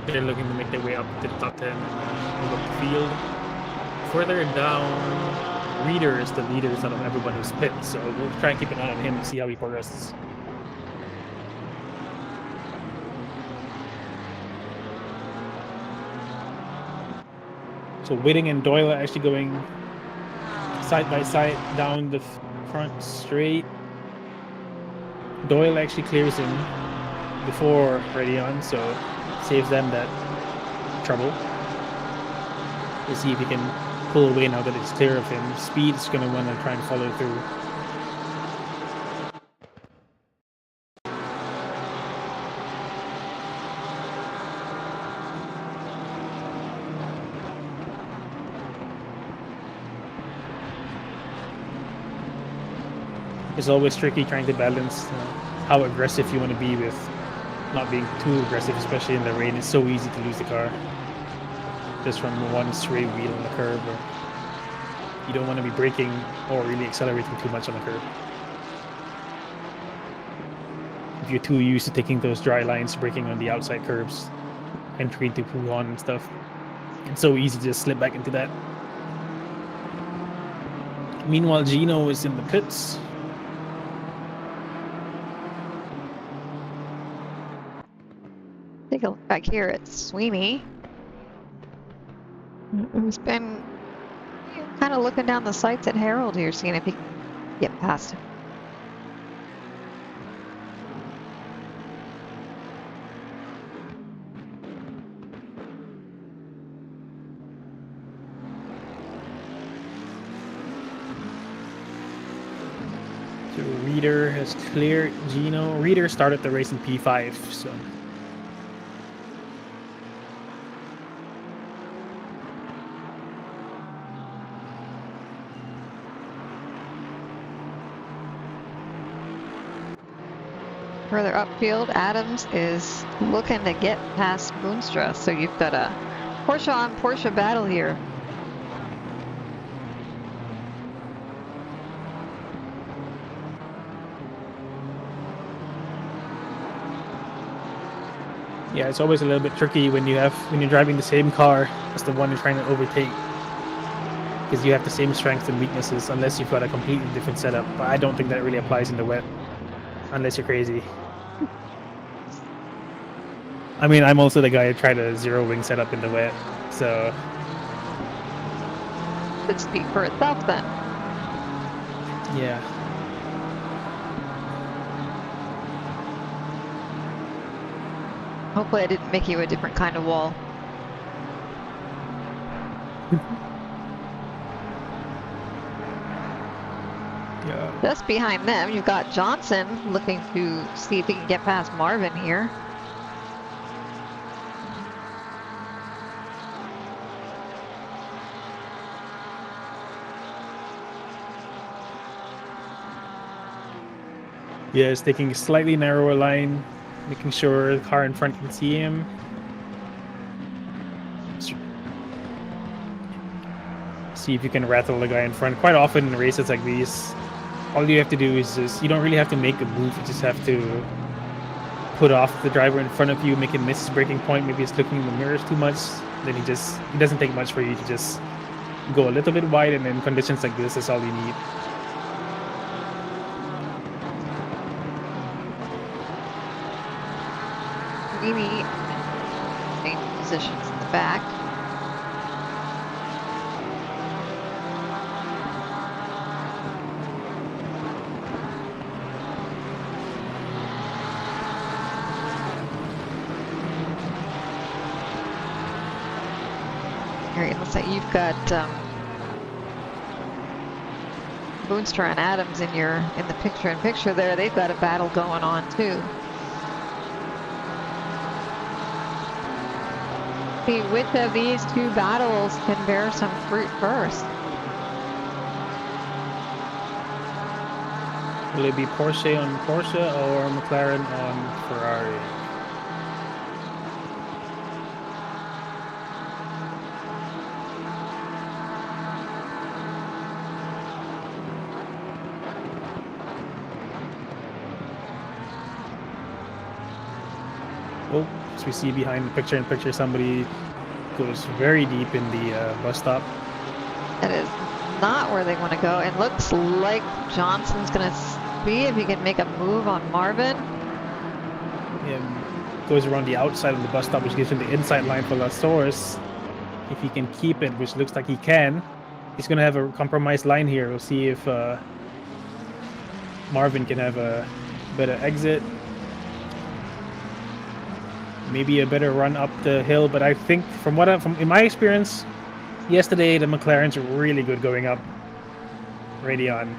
They're looking to make their way up to the top 10 and move up the field. Further down, Reader is the leader out of everyone who's pit, so we'll try and keep an eye on him and see how he progresses. So Whitting and Doyle are actually going side by side down the front straight. Doyle actually clears him before Radion, so saves them that trouble. We'll see if he can pull away now that it's clear of him. Speed's going to want to try and follow through. It's always tricky trying to balance how aggressive you want to be with not being too aggressive, especially in the rain. It's so easy to lose the car just from one stray wheel on the curb. Or you don't want to be braking or really accelerating too much on the curb. If you're too used to taking those dry lines, braking on the outside curbs, entry into Pujon and stuff, it's so easy to just slip back into that. Meanwhile, Gino is in the pits. Take a look back here at Sweeney, who's been kind of looking down the sights at Harold here, seeing if he can get past him. So Reader has cleared Gino. Reader started the race in P5, so Further upfield, Adams is looking to get past Boonstra, so you've got a Porsche on Porsche battle here. yeah, it's always a little bit tricky when you're driving the same car as the one you're trying to overtake, because you have the same strengths and weaknesses unless you've got a completely different setup. But I don't think that really applies in the wet. unless you're crazy. I mean, I'm also the guy who tried a zero wing setup in the wet, so Could speak for itself then. yeah. Hopefully I didn't make you a different kind of wall. Yeah. Just behind them, you've got Johnson looking to see if he can get past Marvin here. Yeah, it's taking a slightly narrower line, making sure the car in front can see him. See if you can rattle the guy in front. Quite often in races like these, all you have to do is just, you don't really have to make a move, you just have to put off the driver in front of you, make him miss his braking point, maybe he's looking in the mirrors too much, then it doesn't take much for you to just go a little bit wide, and in conditions like this, that's all you need. Really change positions in the back. Here, it looks like you've got Boonstra and Adams in the picture-in-picture there. They've got a battle going on too. See which of these two battles can bear some fruit first. Will it be Porsche on Porsche or McLaren on Ferrari? Oh, as we see behind the picture-in-picture, somebody goes very deep in the bus stop. That is not where they want to go. It looks like Johnson's going to see if he can make a move on Marvin. Goes around the outside of the bus stop, which gives him the inside line for Las Torres. If he can keep it, which looks like he can, he's going to have a compromised line here. We'll see if Marvin can have a better exit. Maybe a better run up the hill, but I think from in my experience yesterday, the McLarens are really good going up Radeon,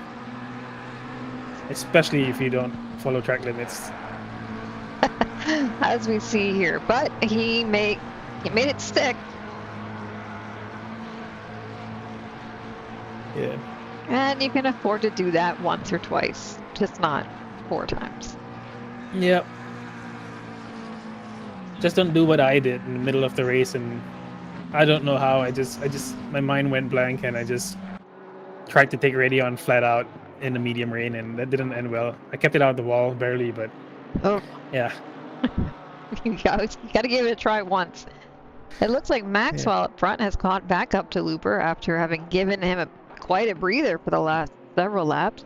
especially if you don't follow track limits. As we see here, but he made it stick. Yeah. And you can afford to do that once or twice, just not 4 times. Yep. Just don't do what I did in the middle of the race, and I don't know how. I just my mind went blank, and I just tried to take Radeon flat out in the medium rain, and that didn't end well. I kept it out of the wall barely, but Oh, yeah. you got to give it a try once. It looks like Maxwell up front has caught back up to Looper after having given him quite a breather for the last several laps.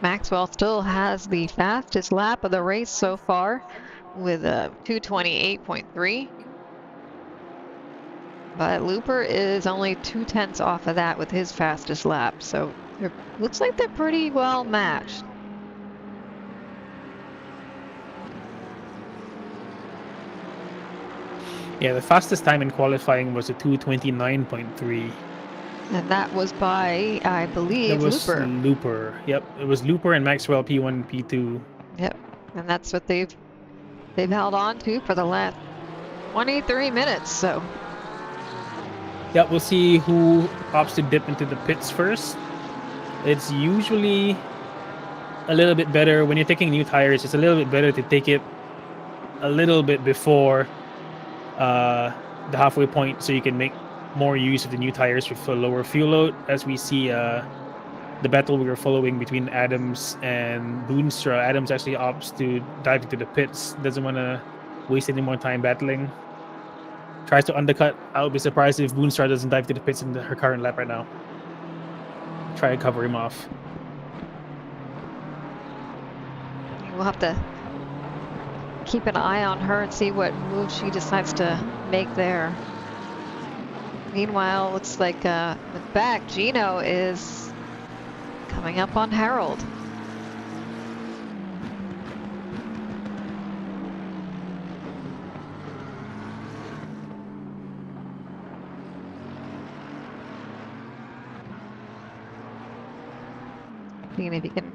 Maxwell still has the fastest lap of the race so far with a 2:28.3. But Looper is only 0.2 off of that with his fastest lap. So it looks like they're pretty well matched. Yeah, the fastest time in qualifying was a 2:29.3. And that was by, I believe, That was Looper. Looper. Yep, it was Looper and Maxwell P1 and P2. Yep, and that's what they've held on to for the last 23 minutes. So Yeah, we'll see who opts to dip into the pits first. It's usually a little bit better when you're taking new tires. It's a little bit better to take it a little bit before the halfway point, so you can make more use of the new tires with a lower fuel load. As we see the battle we were following between Adams and Boonstra. Adams actually opts to dive into the pits, doesn't want to waste any more time battling. Tries to undercut. I would be surprised if Boonstra doesn't dive to the pits in her current lap right now. Try to cover him off. We'll have to keep an eye on her and see what move she decides to make there. Meanwhile, looks like in the back, Gino is coming up on Harold. Seeing if he can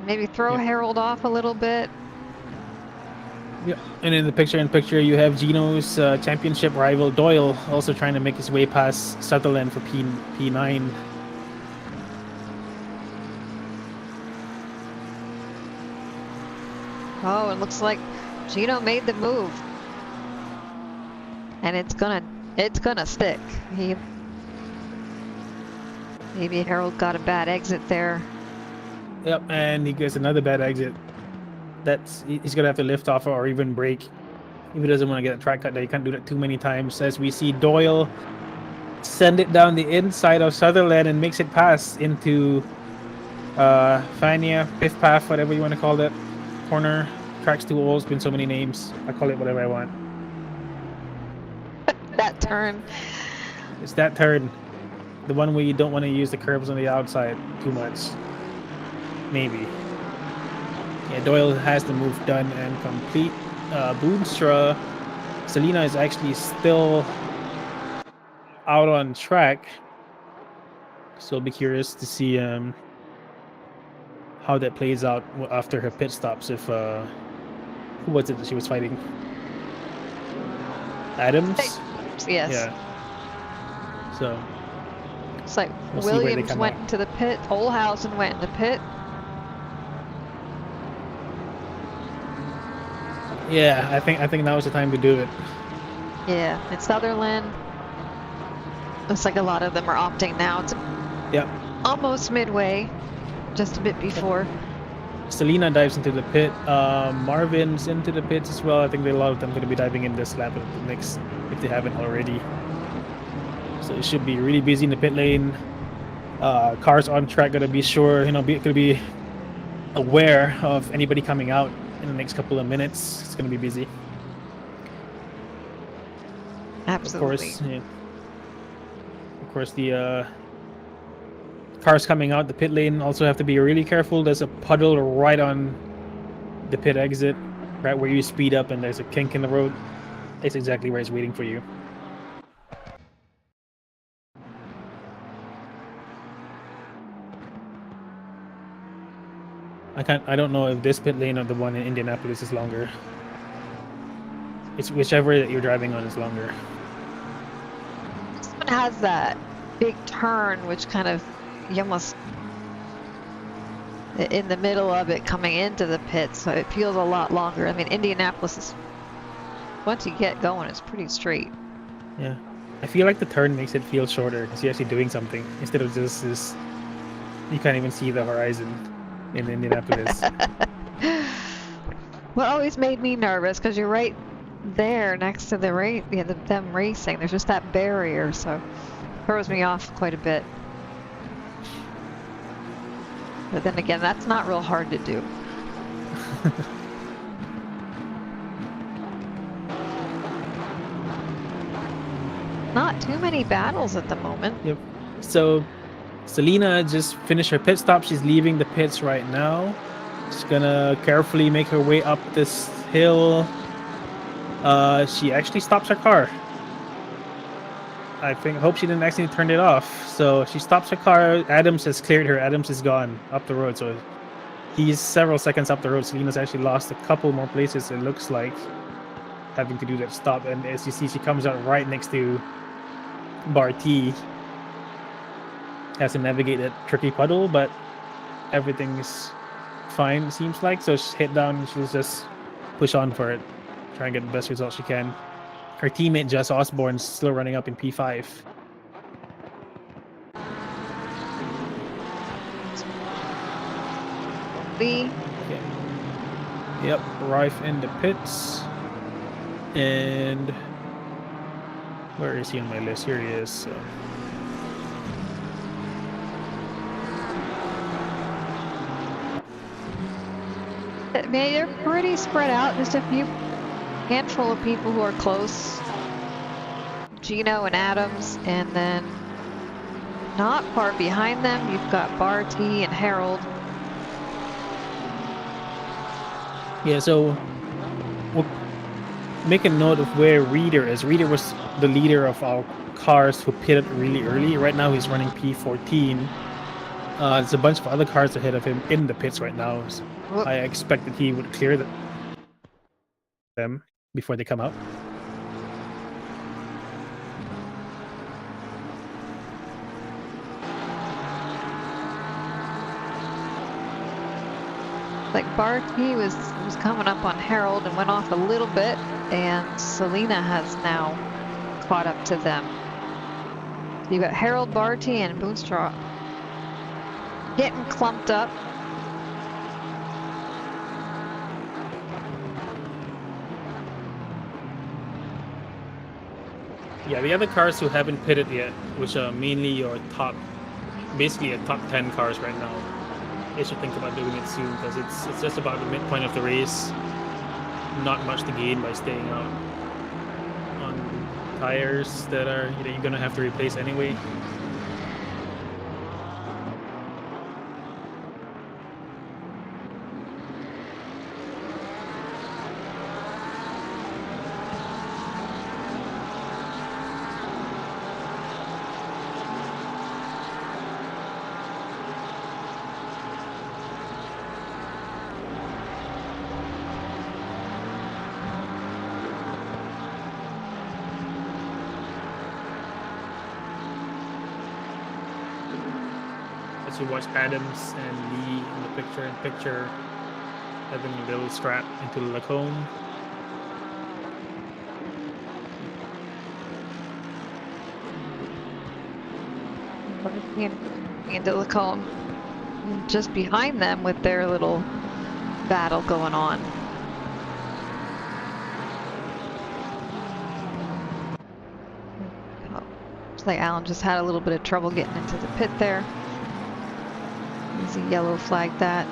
maybe throw Harold off a little bit. Yeah, and in the picture you have Gino's championship rival Doyle also trying to make his way past Sutherland for P9. Oh, it looks like Gino made the move, and it's gonna stick. Maybe Harold got a bad exit there. Yep, and he gets another bad exit. He's gonna have to lift off or even brake if he doesn't want to get a track cut there. You can't do that too many times. As we see Doyle send it down the inside of Sutherland and makes it pass into Fania, fifth path, whatever you want to call that corner. Tracks to walls, been so many names. I call it whatever I want. That turn. It's that turn. The one where you don't want to use the curbs on the outside too much. Maybe. Yeah, Doyle has the move done and complete. Boonstra, Selena is actually still out on track. So I'll be curious to see how that plays out after her pit stops. If who was it that she was fighting? Adams? Yes. Yeah. So it's like we'll Williams went into the pit, Olhausen went in the pit. Yeah, I think now is the time to do it. Yeah, and Sutherland. Looks like a lot of them are opting now. It's almost midway, just a bit before. Selena dives into the pit. Marvin's into the pits as well. I think a lot of them going to be diving in this lap of the next, if they haven't already. So it should be really busy in the pit lane. Cars on track going to be sure, going to be aware of anybody coming out in the next couple of minutes. It's going to be busy. Absolutely. Of course, the cars coming out the pit lane also have to be really careful. There's a puddle right on the pit exit, right where you speed up, and there's a kink in the road. It's exactly where it's waiting for you. I don't know if this pit lane or the one in Indianapolis is longer. It's whichever that you're driving on is longer. This one has that big turn, which kind of, you almost in the middle of it coming into the pit, so it feels a lot longer. I mean, Indianapolis is, once you get going, it's pretty straight. Yeah, I feel like the turn makes it feel shorter because you're actually doing something instead of just this. You can't even see the horizon in Indianapolis. What always made me nervous, because you're right there next to the them racing. There's just that barrier, so throws me off quite a bit. But then again, that's not real hard to do. Not too many battles at the moment. Yep. So Selena just finished her pit stop. She's leaving the pits right now. She's gonna carefully make her way up this hill. She actually stops her car. I hope she didn't accidentally turn it off. So she stops her car. Adams has cleared her. Adams is gone up the road. So he's several seconds up the road. Selena's actually lost a couple more places, it looks like, having to do that stop. And as you see, she comes out right next to Bar T. Has to navigate that tricky puddle, but everything's fine, it seems like. So she's hit down and she'll just push on for it. Try and get the best result she can. Her teammate Jess Osborne's still running up in P5. Lee. Okay. Yep, Rife in the pits. And where is he on my list? Here he is. So. I mean, they're pretty spread out. Just a few handful of people who are close. Gino and Adams, and then not far behind them, you've got Barty and Harold. Yeah, so we'll make a note of where Reader is. Reader was the leader of our cars who pitted really early. Right now he's running P14. There's a bunch of other cars ahead of him in the pits right now. So I expected he would clear them before they come out. Like Barty was coming up on Harold and went off a little bit, and Selena has now caught up to them. So you got Harold, Barty, and Boonstraw getting clumped up. Yeah, the other cars who haven't pitted yet, which are mainly your top, basically your top 10 cars right now, they should think about doing it soon, because it's just about the midpoint of the race. Not much to gain by staying out on tires that are you're gonna have to replace anyway. You watch Adams and Lee in the picture having a little strap into the Lacombe. Into Lacombe, just behind them with their little battle going on. Oh, looks like Alan just had a little bit of trouble getting into the pit there. He yellow flagged that.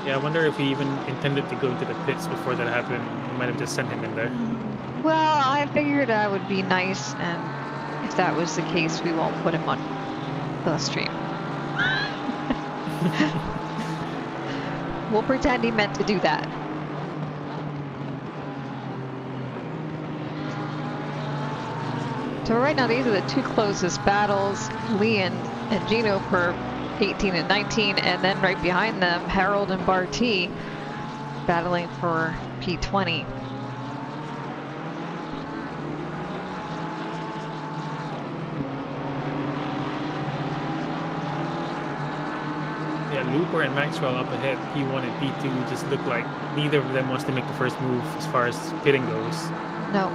Yeah, I wonder if he even intended to go into the pits before that happened. He might have just sent him in there. Well, I figured that would be nice, and if that was the case, we won't put him on the stream. We'll pretend he meant to do that. So right now, these are the two closest battles, Lee and Gino for 18 and 19, and then right behind them, Harold and Barty battling for P20. Yeah, Looper and Maxwell up ahead, P1 and P2, just look like neither of them wants to make the first move as far as pitting goes. No.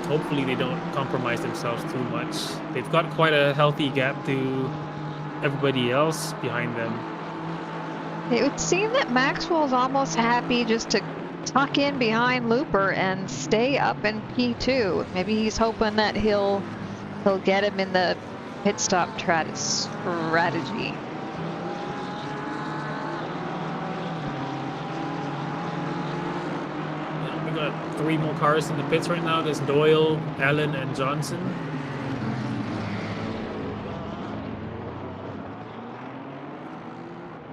Hopefully they don't compromise themselves too much. They've got quite a healthy gap to everybody else behind them. It would seem that Maxwell's almost happy just to tuck in behind Looper and stay up in P2. Maybe he's hoping that he'll get him in the pit stop strategy. Yeah, we got 3 more cars in the pits right now. There's Doyle, Allen, and Johnson.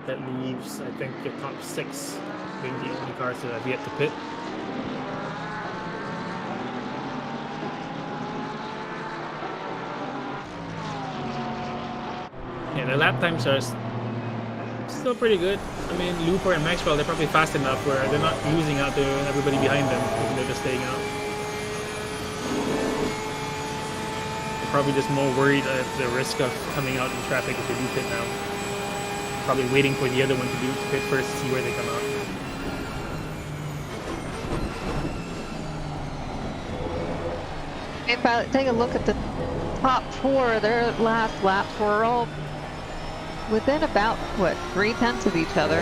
That leaves, I think, your top 6 being the only cars that have yet to pit. Yeah, the lap times are still pretty good. I mean, Looper and Maxwell, they're probably fast enough where they're not losing out to everybody behind them. They're just staying out. They're probably just more worried at the risk of coming out in traffic if they do pit now. Probably waiting for the other one to pit first to see where they come out. If I take a look at the top 4, their last laps were all within about, what, 0.3 of each other.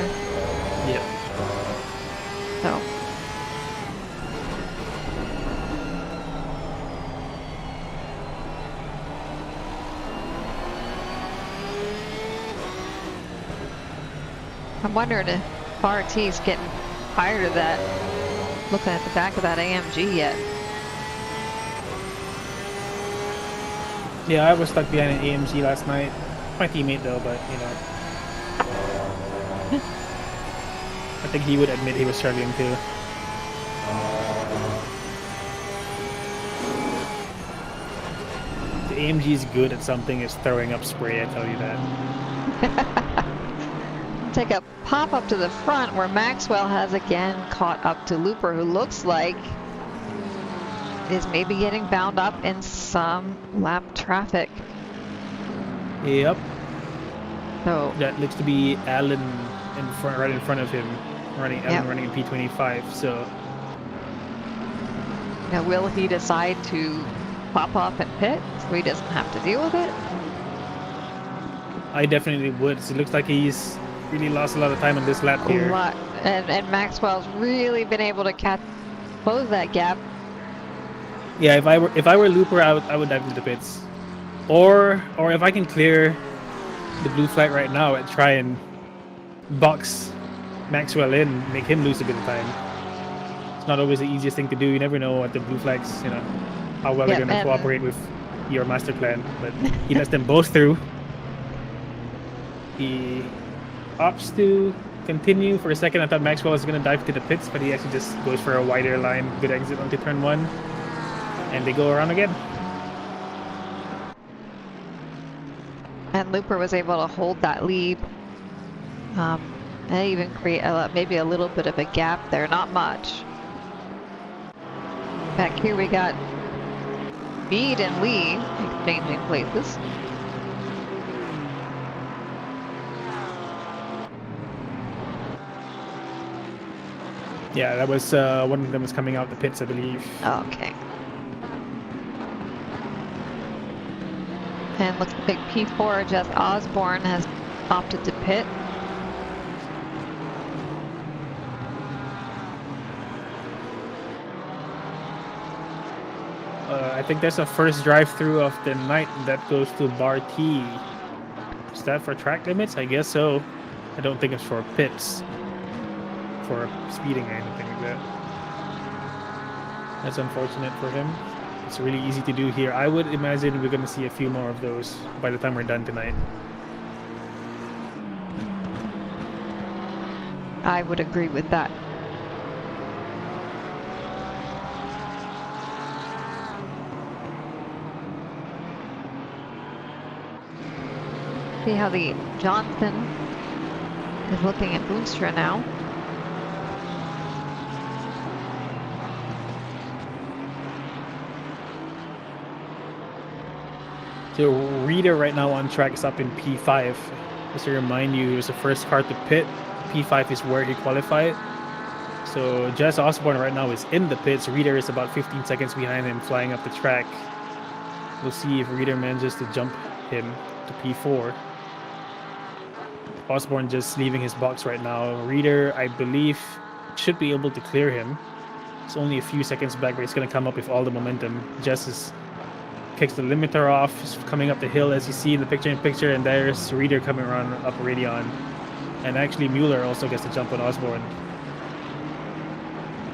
Yeah. So. I'm wondering if RT's getting tired of that, looking at the back of that AMG yet. Yeah, I was stuck behind an AMG last night. My teammate though, but you know. I think he would admit he was struggling too. The AMG is good at something, is throwing up spray, I tell you that. Take a pop up to the front where Maxwell has again caught up to Looper, who looks like is maybe getting bound up in some lap traffic. Yep. So That looks to be Alan in front, right in front of him, running in P25. So now, will he decide to pop off and pit so he doesn't have to deal with it? I definitely would. So it looks like he's really lost a lot of time on this lap A here. lot. And Maxwell's really been able to close that gap. Yeah, if I were Looper, I would dive into the pits, or if I can clear the blue flag right now and try and box Maxwell in, make him lose a bit of time. It's not always the easiest thing to do. You never know what the blue flags, you know, how well they're gonna cooperate with your master plan. But he lets them both through. He opts to continue for a second. I thought Maxwell was gonna dive to the pits, but he actually just goes for a wider line, good exit onto turn 1. And they go around again. And Looper was able to hold that lead. And even create maybe a little bit of a gap there, not much. Back here we got Mead and Lee exchanging places. Yeah, that was one of them was coming out the pits, I believe. Okay. And looks like P4 Jeff Osborne has opted to pit. I think there's a first drive-through of the night that goes to Bar T. Is that for track limits? I guess so. I don't think it's for pits, for speeding or anything like that. That's unfortunate for him. It's really easy to do here. I would imagine we're going to see a few more of those by the time we're done tonight. I would agree with that. See how the Johnson is looking at Boonstra now. So Reader right now on track is up in P5. Just to remind you, he was the first car to pit. P5 is where he qualified. So Jess Osborne right now is in the pits. Reader is about 15 seconds behind him, flying up the track. We'll see if Reader manages to jump him to P4. Osborne just leaving his box right now. Reader, I believe, should be able to clear him. It's only a few seconds back, but it's going to come up with all the momentum. Jess kicks the limiter off, is coming up the hill as you see in the picture-in-picture, and there's Reader coming around up Radion. And actually Mueller also gets to jump on Osborne.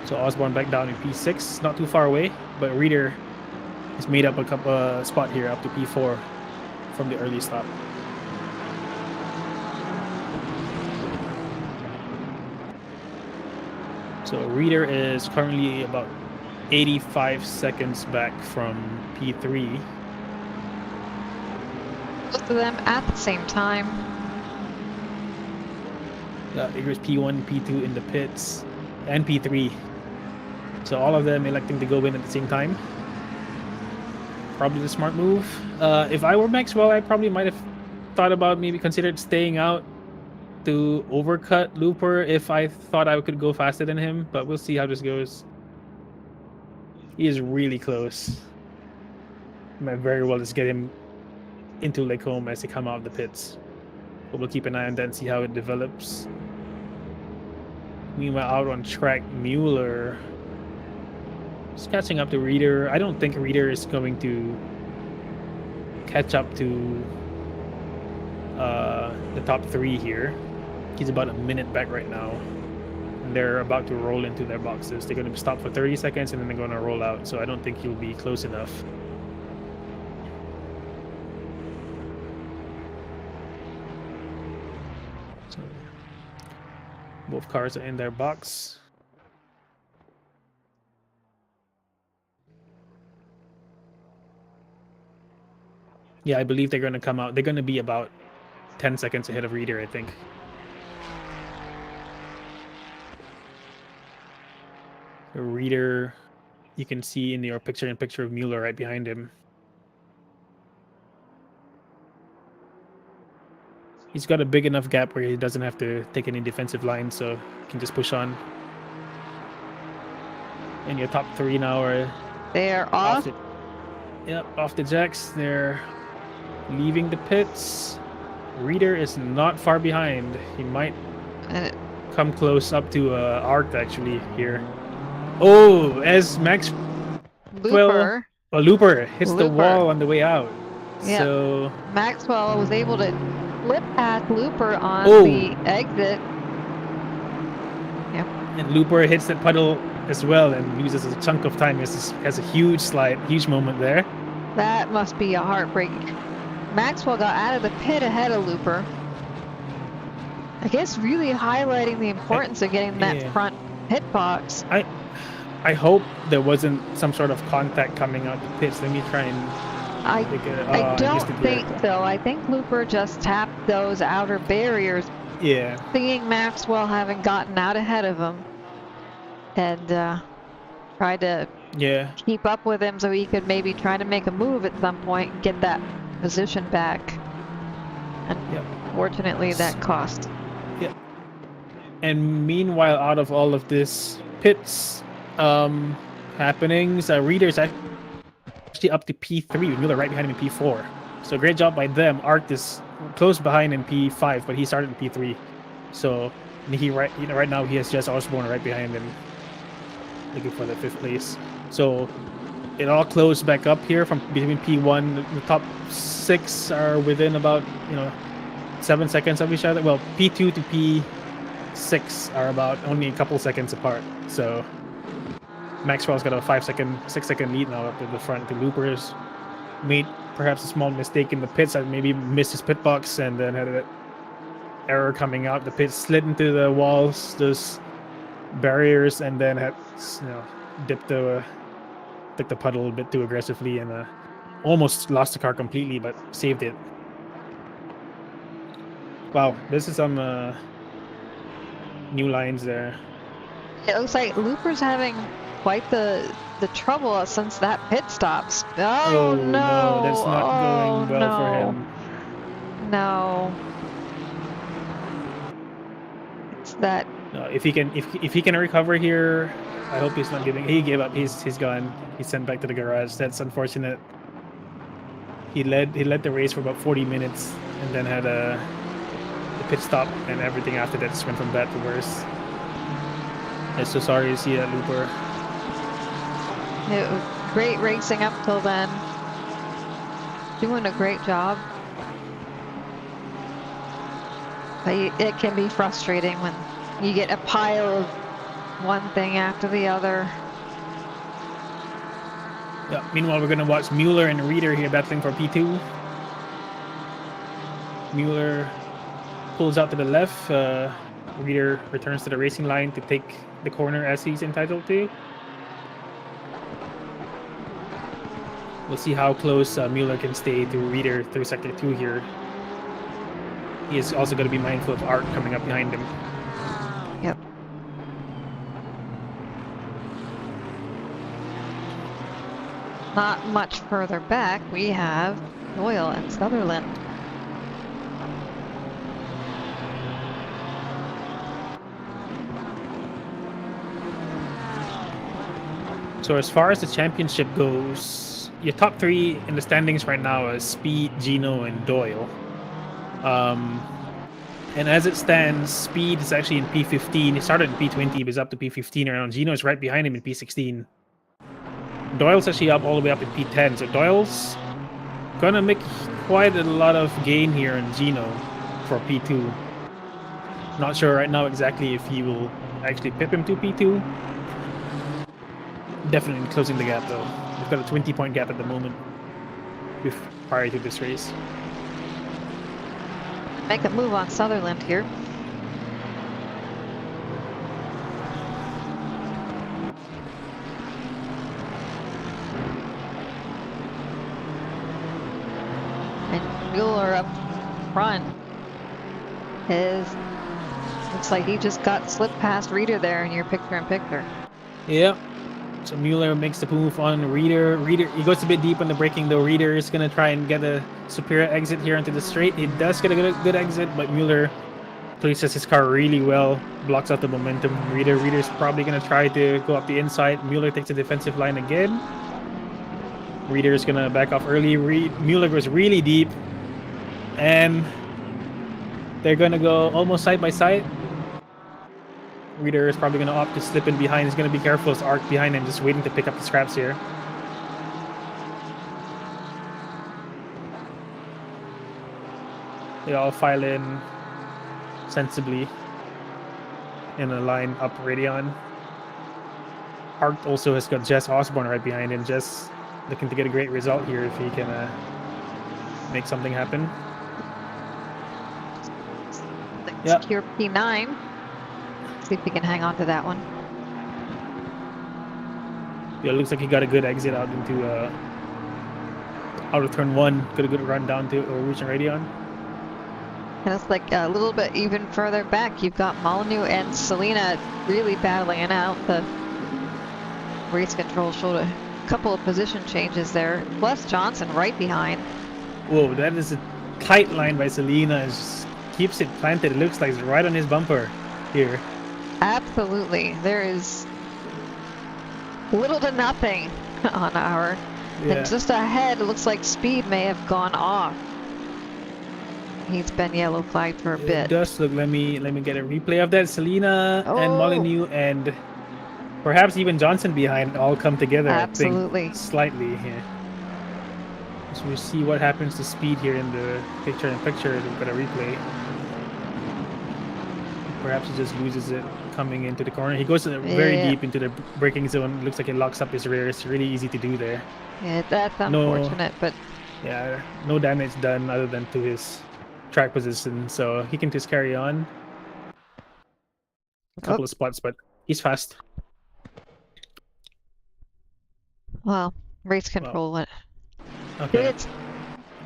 So Osborne back down in P6, not too far away, but Reader has made up a couple spot here up to P4 from the early stop. So Reader is currently about 85 seconds back from P3. Both of them at the same time. Here's P1, P2 in the pits, and P3. So all of them electing to go in at the same time. Probably the smart move. If I were Maxwell, I probably might have thought about maybe considered staying out to overcut Looper if I thought I could go faster than him, but we'll see how this goes. He is really close. Might very well just get him into Lake Home as they come out of the pits. But we'll keep an eye on that and see how it develops. Meanwhile, out on track, Mueller is catching up to Reader. I don't think Reader is going to catch up to the top 3 here. He's about a minute back right now. And they're about to roll into their boxes. They're going to stop for 30 seconds and then they're going to roll out. So I don't think he'll be close enough. So both cars are in their box. Yeah, I believe they're going to come out. They're going to be about 10 seconds ahead of Reader, I think. The Reader, you can see in your picture-in-picture of Mueller right behind him. He's got a big enough gap where he doesn't have to take any defensive lines, so he can just push on. And your top 3 now are... They're off. Yep, off the jacks. They're leaving the pits. Reader is not far behind. He might come close up to Arc actually here. Oh, as Max Looper hits the wall on the way out. Yep. So Maxwell was able to flip past Looper on the exit. Yep. And Looper hits that puddle as well and loses a chunk of time. Has a huge slide, huge moment there. That must be a heartbreak. Maxwell got out of the pit ahead of Looper. I guess really highlighting the importance of getting that front pit box. I hope there wasn't some sort of contact coming out the pits. Let me try and... I don't think so. I think Looper just tapped those outer barriers. Yeah. Seeing Maxwell having gotten out ahead of him. And tried to keep up with him so he could maybe try to make a move at some point and get that position back. And fortunately that cost. Yep. And meanwhile, out of all of this pits happenings, Reader's actually up to P3, Mueller right behind him in P4. So great job by them. Art is close behind in P5, but he started in P3. So right now he has Jess Osborne right behind him, looking for the 5th place. So it all closed back up here from between P1. The top 6 are within about 7 seconds of each other. Well, P2 to P6 are about only a couple seconds apart. So Maxwell's got a 6-second lead now up at the front. The Loopers made perhaps a small mistake in the pits. I maybe missed his pit box and then had an error coming out. The pit slid into the walls, those barriers, and then had dipped the puddle a bit too aggressively and almost lost the car completely, but saved it. Wow, this is some new lines there. It looks like Looper's having quite the trouble since that pit stops. Oh no, that's not going well for him. No. It's that. No, if he can recover here, I hope he's not giving. He gave up. He's gone. He's sent back to the garage. That's unfortunate. He led the race for about 40 minutes and then had the pit stop, and everything after that just went from bad to worse. I'm so sorry to see that, Looper. It was great racing up till then. Doing a great job. But it can be frustrating when you get a pile of one thing after the other. Yeah. Meanwhile, we're gonna watch Mueller and Reader here battling for P2. Mueller pulls out to the left. Reader returns to the racing line to take the corner as he's entitled to. We'll see how close Mueller can stay to Reader through Sector 2 here. He is also going to be mindful of Art coming up behind him. Yep. Not much further back, we have Doyle and Sutherland. So as far as the championship goes, your top 3 in the standings right now is Speed, Gino, and Doyle. And as it stands, Speed is actually in P15. He started in P20, but he's up to P15 around. Gino is right behind him in P16. Doyle's actually up all the way up in P10. So Doyle's gonna make quite a lot of gain here in Gino for P2. Not sure right now exactly if he will actually pip him to P2. Definitely closing the gap though. We've got a 20-point gap at the moment prior to this race. Make a move on Sutherland here. And Mueller up front looks like he just got slipped past Reader there in your picture-in-picture. Yeah. So Mueller makes the move on Reader. Reader, he goes a bit deep on the braking though. Reader is going to try and get a superior exit here into the straight. He does get a good exit, but Mueller places his car really well, blocks out the momentum. Reader's probably going to try to go up the inside. Mueller takes the defensive line again. Reader is going to back off early. Mueller goes really deep, and they're going to go almost side by side. Reader is probably going to opt to slip in behind. He's going to be careful. His arc behind him, just waiting to pick up the scraps here. They all file in sensibly in a line up Radeon. Arc also has got Jess Osborne right behind him. Jess looking to get a great result here if he can make something happen. Secure P9. See if we can hang on to that one. Yeah, it looks like he got a good exit out into out of turn 1. Got a good run down to Rouge and Radeon. And it's like a little bit even further back. You've got Molyneux and Selena really battling it out. The race control showed a couple of position changes there. Plus Johnson right behind. Whoa, that is a tight line by Selena. Just keeps it planted. It looks like it's right on his bumper here. Absolutely. There is little to nothing on our. Yeah. And just ahead, it looks like Speed may have gone off. He's been yellow flagged for a bit. It does look. Let me get a replay of that. Selena and Molyneux and perhaps even Johnson behind all come together. Absolutely. I think, slightly here. So we see what happens to Speed here in the picture-in-picture. We've got a replay. Perhaps he just loses it coming into the corner. He goes very deep into the braking zone. Looks like it locks up his rear. It's really easy to do there. Yeah, that's unfortunate, but yeah, no damage done other than to his track position, so he can just carry on a couple of spots, but he's fast. Well, race control. Okay. It's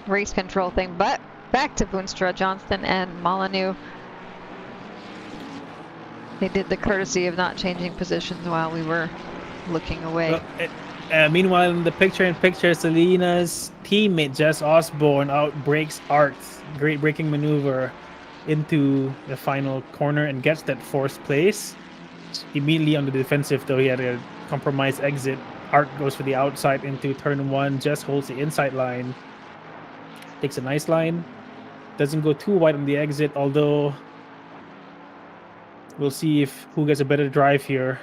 race control thing, but back to Boonstra, Johnston, and Molyneux. They did the courtesy of not changing positions while we were looking away. Well, meanwhile, in the picture-in-picture, Selena's teammate Jess Osborne outbrakes Art's great braking maneuver into the final corner and gets that 4th place. Immediately on the defensive, though, he had a compromised exit. Art goes for the outside into turn 1. Jess holds the inside line. Takes a nice line. Doesn't go too wide on the exit, although we'll see who gets a better drive here.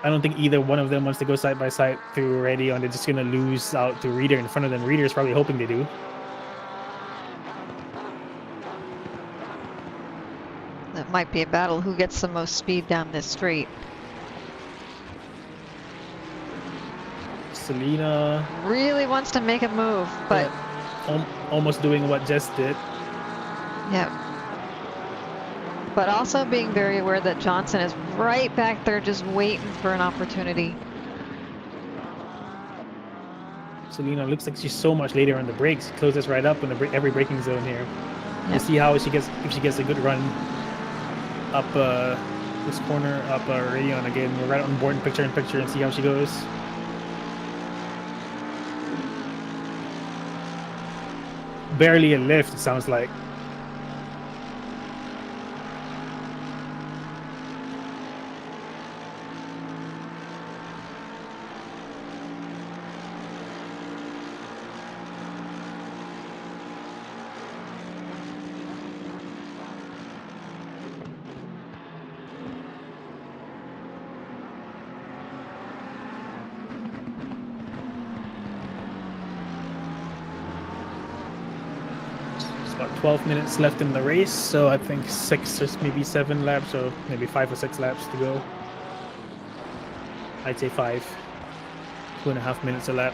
I don't think either one of them wants to go side by side through Radeon. They're just going to lose out to Reader in front of them. Reader is probably hoping they do. That might be a battle. Who gets the most speed down this straight? Selena really wants to make a move, but almost doing what Jess did. Yeah. But also being very aware that Johnson is right back there just waiting for an opportunity. Selena looks like she's so much later on the brakes. Closes right up in every braking zone here. Yeah. We'll see how if she gets a good run up this corner, up Radeon again. We're right on board in picture-in-picture and see how she goes. Barely a lift, it sounds like. about 12 minutes left in the race, so I think 6 or maybe 7 laps, or maybe 5 or 6 laps to go. I'd say 5. 2.5 minutes a lap.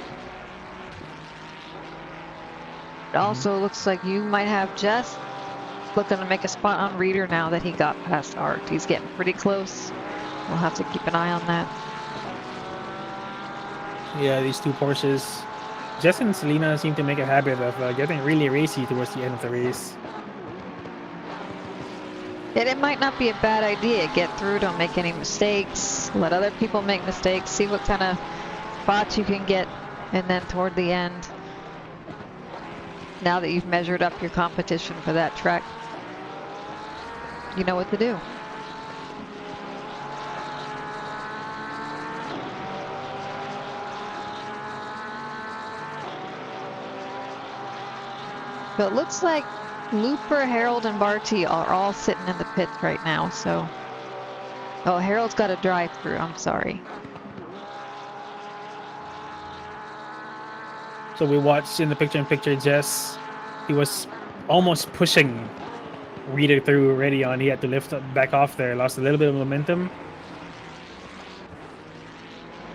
It also looks like you might have Jess looking to make a spot on Reader now that he got past Art. He's getting pretty close. We'll have to keep an eye on that. Yeah, these two Porsches. Jess and Selena seem to make a habit of getting really racy towards the end of the race. And it might not be a bad idea. Get through, don't make any mistakes. Let other people make mistakes. See what kind of spots you can get. And then toward the end, now that you've measured up your competition for that track, you know what to do. But it looks like Looper, Harold, and Barty are all sitting in the pits right now, so... Oh, Harold's got a drive-through, I'm sorry. So we watched in the picture-in-picture Jess. He was almost pushing Reader through already on. He had to lift up, back off there. Lost a little bit of momentum.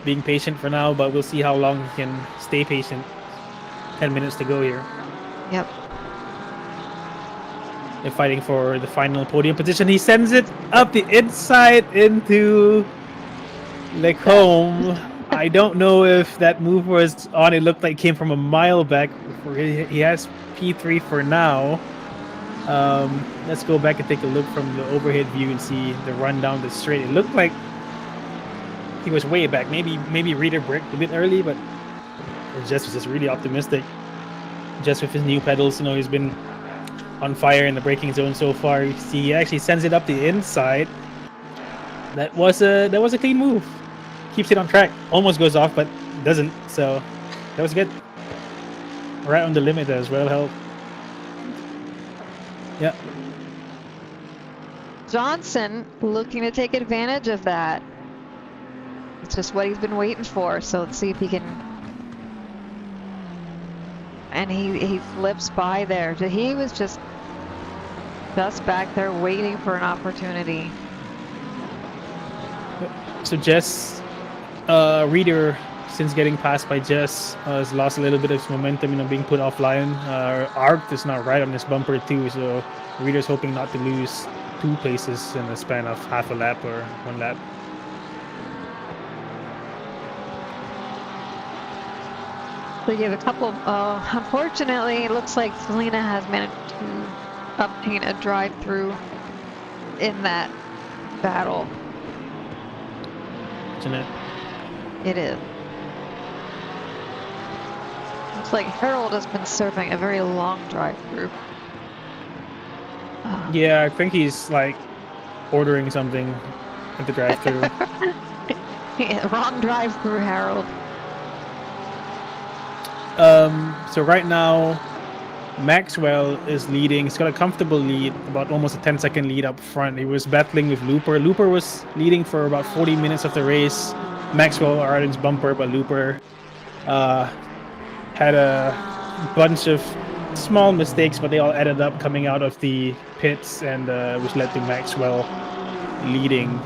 Being patient for now, but we'll see how long he can stay patient. 10 minutes to go here. Yep. They're fighting for the final podium position. He sends it up the inside into Lecombe. I don't know if that move was on. It looked like it came from a mile back. He has P3 for now. Let's go back and take a look from the overhead view and see the run down the straight. It looked like he was way back. Maybe Reader braked a bit early, but Jess was just really optimistic. Jess with his new pedals, you know, he's been on fire in the braking zone so far. You see, he actually sends it up the inside. That was a clean move. Keeps it on track. Almost goes off, but doesn't. So that was good. Right on the limit as well. Help. Yeah. Johnson looking to take advantage of that. It's just what he's been waiting for. So let's see if he can. And he flips by there. He was just back there waiting for an opportunity. So Jess, Reader, since getting passed by Jess, has lost a little bit of his momentum, you know, being put offline. Arc is not right on this bumper too, so Reader's hoping not to lose 2 places in the span of half a lap or 1 lap. So you have a couple, unfortunately, it looks like Selena has managed to obtain a drive-through in that battle. Isn't it? It is. Looks like Harold has been serving a very long drive-through. Yeah, I think he's like ordering something at the drive-through. Yeah, wrong drive-through, Harold. So right now, Maxwell is leading. He's got a comfortable lead, about almost a 10-second lead up front. He was battling with Looper. Looper was leading for about 40 minutes of the race. Maxwell are in his bumper, but Looper had a bunch of small mistakes, but they all added up coming out of the pits, and which led to Maxwell leading.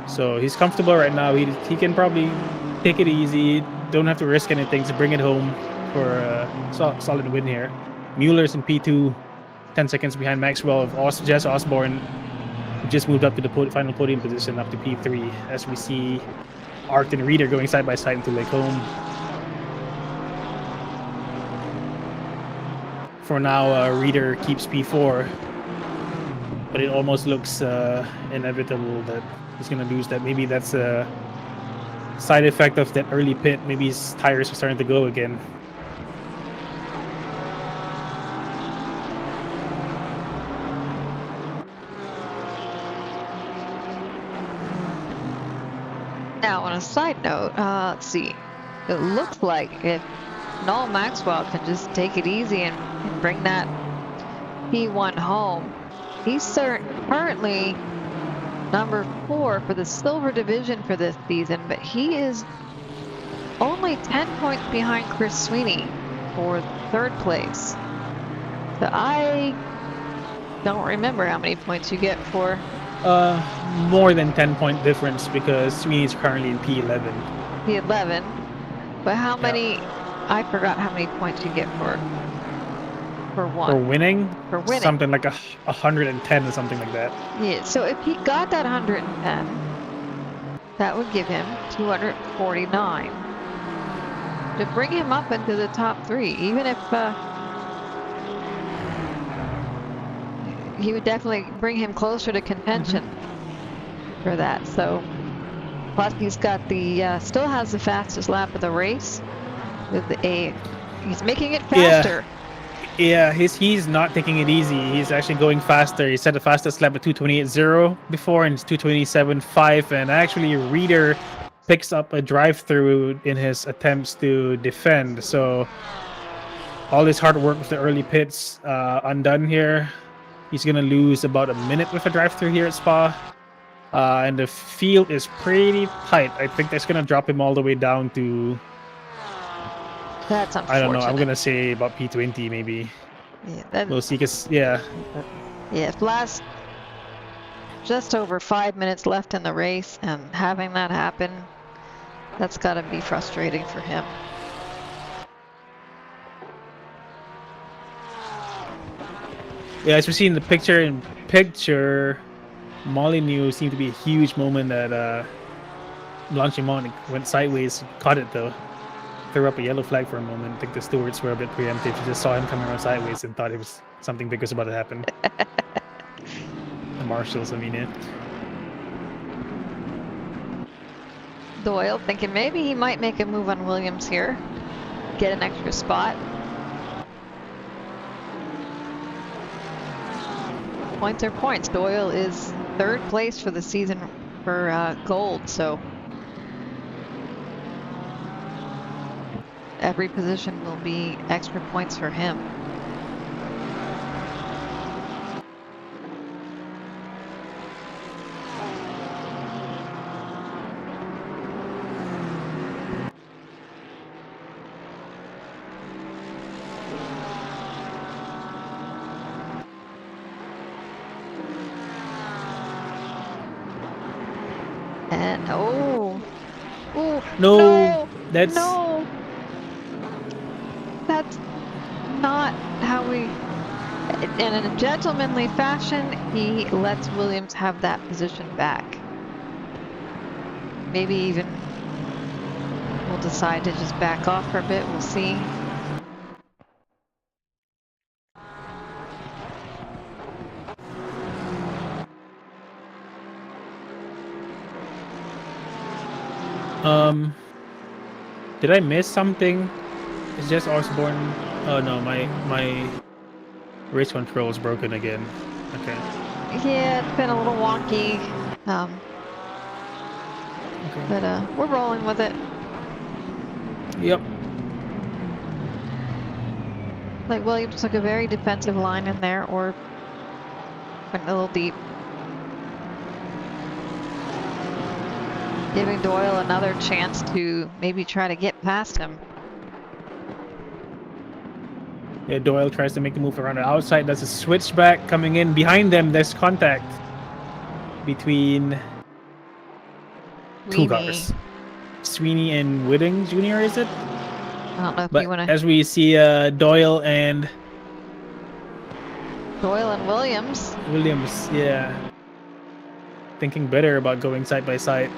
So he's comfortable right now. He can probably take it easy. Don't have to risk anything to bring it home for a solid win here. Mueller's in P2, 10 seconds behind Maxwell of Jess Osborne, who just moved up to the final podium position, up to P3, as we see Arc and Reader going side by side into Lecombe. For now, Reader keeps P4, but it almost looks inevitable that he's going to lose that. Maybe that's a side effect of that early pit. Maybe his tires are starting to go again. Now, on a side note, let's see. It looks like if Noel Maxwell can just take it easy and bring that P1 home, he's currently number 4 for the silver division for this season, but he is only 10 points behind Chris Sweeney for 3rd place. So I don't remember how many points you get for. More than 10-point difference because Sweeney's currently in P11. The 11, but how many? I forgot how many points you get for one. For winning? For winning. Something like 110 or something like that. Yeah. So if he got that 110, that would give him 249 to bring him up into the top 3. Even if he would definitely bring him closer to contention for that. So. Plus, he's got the still has the fastest lap of the race. With he's making it faster. Yeah, he's not taking it easy. He's actually going faster. He set the fastest lap at 2:28.0 before, and it's 2:27.5. And actually, Reader picks up a drive-through in his attempts to defend. So all his hard work with the early pits undone here. He's gonna lose about a minute with a drive-through here at Spa. And the field is pretty tight. I think that's going to drop him all the way down to... That's unfortunate. I don't know. I'm going to say about P20 maybe. Yeah, we'll see. Cause, yeah. Yeah, last... Just over 5 minutes left in the race, and having that happen, that's got to be frustrating for him. Yeah, as we see in the picture... Molyneux seemed to be a huge moment that Blanchimont went sideways, caught it though. Threw up a yellow flag for a moment. I think the stewards were a bit preemptive. She just saw him coming around sideways and thought it was something big was about to happen. The marshals, I mean, yeah. Doyle thinking maybe he might make a move on Williams here. Get an extra spot. Points are points. Doyle is 3rd place for the season for gold, so every position will be extra points for him. And no, that's not how we. In a gentlemanly fashion, he lets Williams have that position back. Maybe even we'll decide to just back off for a bit. We'll see. Did I miss something? It's just Osborne. Oh no, my race control is broken again. Okay. Yeah, it's been a little wonky. Okay. But we're rolling with it. Yep. Like Williams took a very defensive line in there, or went a little deep. Giving Doyle another chance to maybe try to get past him. Yeah, Doyle tries to make the move around the outside. There's a switchback coming in. Behind them, there's contact between two cars. Sweeney and Whitting Jr., is it? I don't know if but you want to... as we see Doyle and Williams. Williams, yeah. Thinking better about going side by side.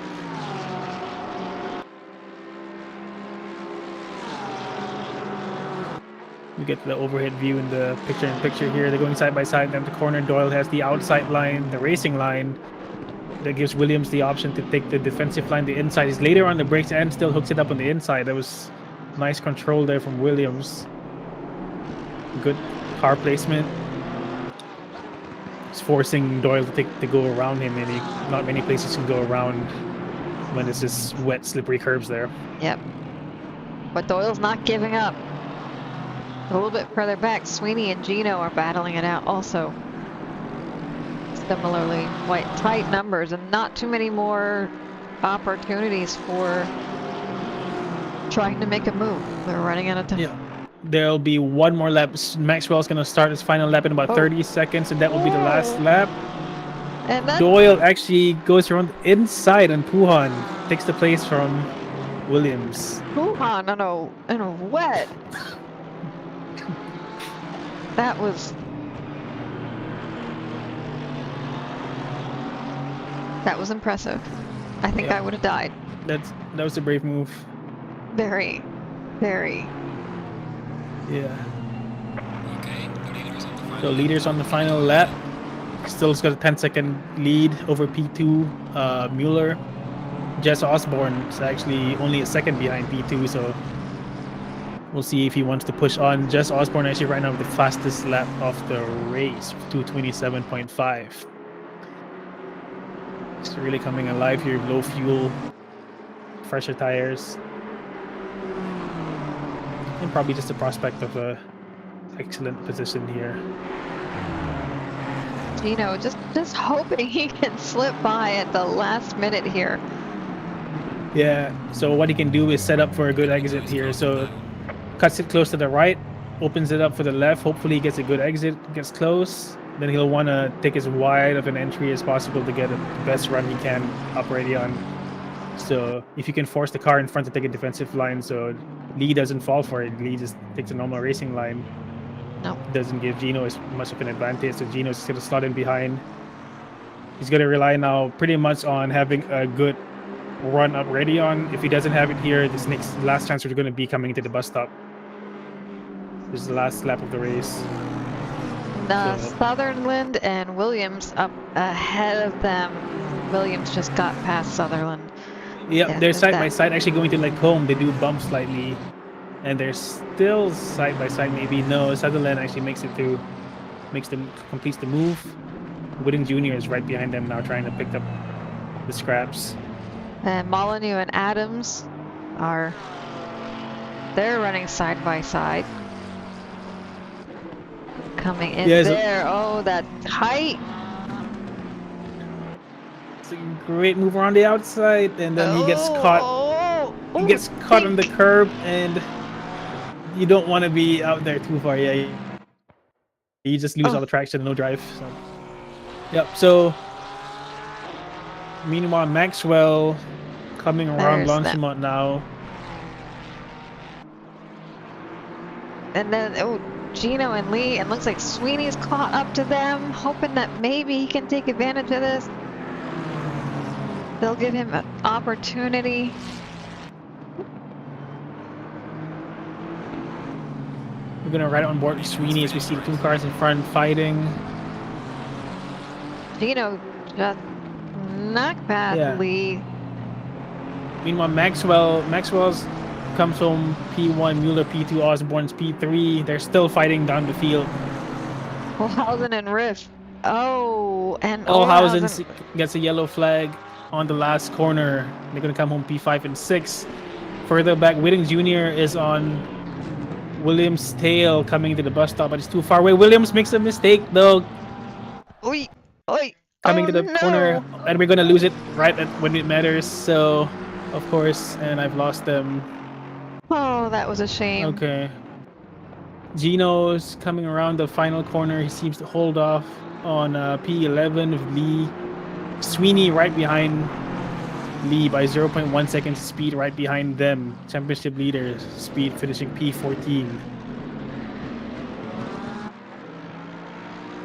We get the overhead view in the picture-in-picture here. They're going side by side. Then the corner, Doyle has the outside line, the racing line. That gives Williams the option to take the defensive line, the inside. He's later on the brakes and still hooks it up on the inside. That was nice control there from Williams. Good car placement. It's forcing Doyle to go around him, and not many places can go around when it's just wet, slippery curbs there. Yep. But Doyle's not giving up. A little bit further back, Sweeney and Gino are battling it out also. Similarly, quite tight numbers and not too many more opportunities for trying to make a move. They're running out of time. Yeah. there'll be one more lap. Maxwell's gonna start his final lap in about 30 seconds, and that will be the last lap. And then Doyle actually goes around inside, and Puhan takes the place from Williams. Wuhan in a wet. That was impressive. I think I would have died. That was a brave move. Very, very. Yeah. So leaders on the final lap. Still's got a 10-second lead over P2 Mueller. Jess Osborne is actually only a second behind P2, so we'll see if he wants to push on. Jess Osborne actually right now with the fastest lap of the race, 2:27.5. It's really coming alive here. Low fuel, fresher tires, and probably just the prospect of a excellent position here. Gino just hoping he can slip by at the last minute here. Yeah, so what he can do is set up for a good exit here. So cuts it close to the right, opens it up for the left. Hopefully he gets a good exit, gets close. Then he'll want to take as wide of an entry as possible to get the best run he can up ready on. So if you can force the car in front to take a defensive line so Lee doesn't fall for it, Lee just takes a normal racing line. No. Doesn't give Gino as much of an advantage, so Gino's just going to slot in behind. He's going to rely now pretty much on having a good run up ready on. If he doesn't have it here, this last chance we're going to be coming to the bus stop. This is the last lap of the race. Sutherland and Williams up ahead of them. Williams just got past Sutherland. Yep, Yeah, they're side that- by side, actually going to Lacombe. They do bump slightly, and they're still side by side. Maybe no. Sutherland actually makes it through, completes the move. Whitting Jr. is right behind them now, trying to pick up the scraps. And Molyneux and Adams they're running side by side. Coming in there. Oh, that height. It's a great move around the outside, and then he gets caught. He gets caught on the curb, and you don't want to be out there too far. Yeah, you just lose all the traction, no drive. So. Yep. So meanwhile, Maxwell coming around Longchamp now. And then Gino and Lee, and looks like Sweeney's caught up to them, hoping that maybe he can take advantage of this. They'll give him an opportunity. We're gonna ride on board Sweeney as we see the two cars in front fighting. Gino just knocked past Lee. Meanwhile, Maxwell's comes home P1, Mueller P2, Osborne's P3. They're still fighting down the field. Olhausen and Riff. Oh, and Olhausen gets a yellow flag on the last corner. They're gonna come home P5 and 6. Further back, Whitting Jr. is on Williams' tail coming to the bus stop, but it's too far away. Williams makes a mistake though. Oi. Coming to the corner, and we're gonna lose it right when it matters. So, of course, and I've lost them. Oh, that was a shame. Okay. Gino's coming around the final corner. He seems to hold off on P11 of Lee. Sweeney right behind Lee by 0.1 seconds speed, right behind them. Championship leaders speed finishing P14.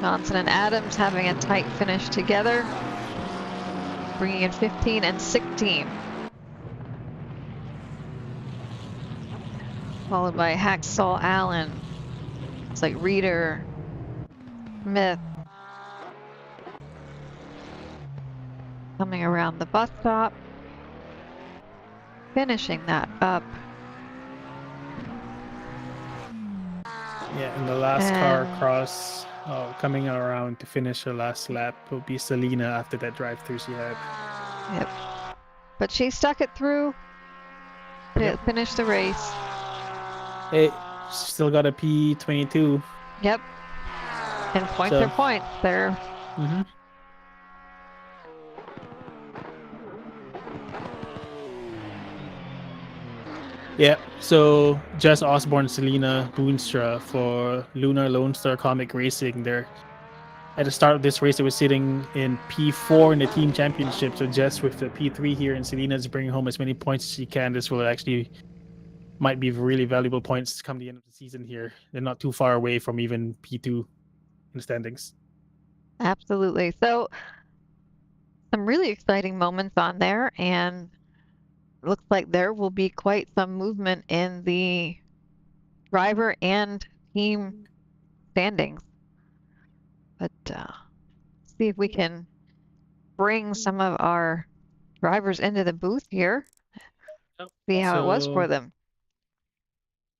Johnson and Adams having a tight finish together, bringing in 15 and 16. Followed by Hacksaw Allen. It's like Reeder, Smith. Coming around the bus stop. Finishing that up. Yeah, and the last car across, coming around to finish her last lap will be Selena after that drive-through she had. Yep. But she stuck it through to finish the race. Hey, still got a P22. Yep. And points are points. They're... Yeah, so Jess Osborne, Selena Boonstra for Lunar Lone Star Comic Racing. They're at the start of this race, they were sitting in P4 in the team championship. So Jess with the P3 here, and Selena's bringing home as many points as she can. This will actually might be really valuable points come the end of the season here. They're not too far away from even P2 in the standings. Absolutely. So some really exciting moments on there, and looks like there will be quite some movement in the driver and team standings. But see if we can bring some of our drivers into the booth here. See how it was for them.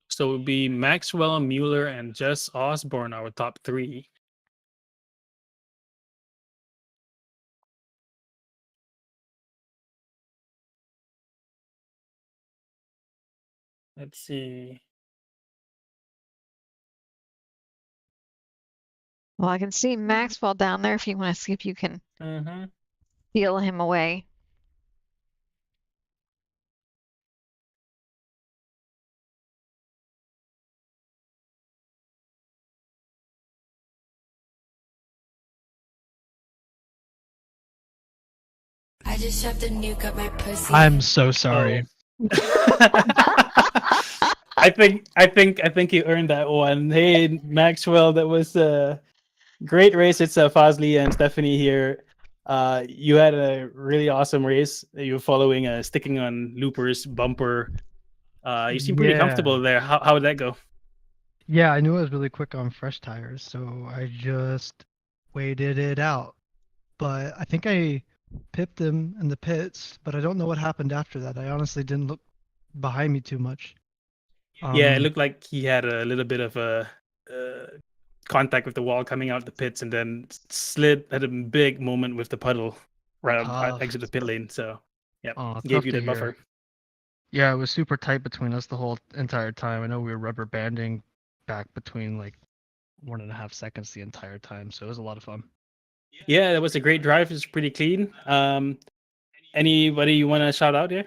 So it would be Maxwell, Mueller, and Jess Osborne, our top three. Let's see. Well, I can see Maxwell down there if you want to see if you can steal him away. I just shoved a nuke up my pussy. I'm so sorry. I think you earned that one. Hey Maxwell, that was a great race. It's Fazli and Stephanie here. You had a really awesome race. You were following sticking on loopers bumper. You seem pretty comfortable there. How would that go? Yeah, I knew it was really quick on fresh tires, so I just waited it out. But I think I pipped him in the pits, but I don't know what happened after that. I honestly didn't look behind me too much. Yeah, it looked like he had a little bit of a contact with the wall coming out the pits, and then slid at a big moment with the puddle right on exit the pit lane. So yeah, gave you the buffer. Yeah, it was super tight between us the whole entire time. I know we were rubber banding back between like 1.5 seconds the entire time, so it was a lot of fun. Yeah, that was a great drive. It was pretty clean. Anybody you want to shout out here?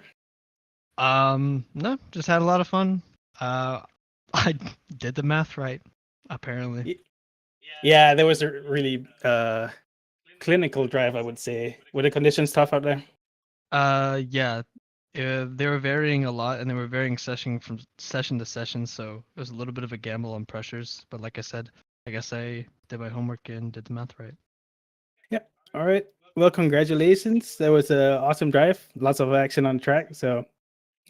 No, just had a lot of fun. I did the math right, apparently. Yeah, there was a really clinical drive, I would say. Were the conditions tough out there? Yeah. They were varying a lot, and they were varying from session to session, so it was a little bit of a gamble on pressures. But like I said, I guess I did my homework and did the math right. Yeah. All right. Well, congratulations. That was an awesome drive. Lots of action on track. So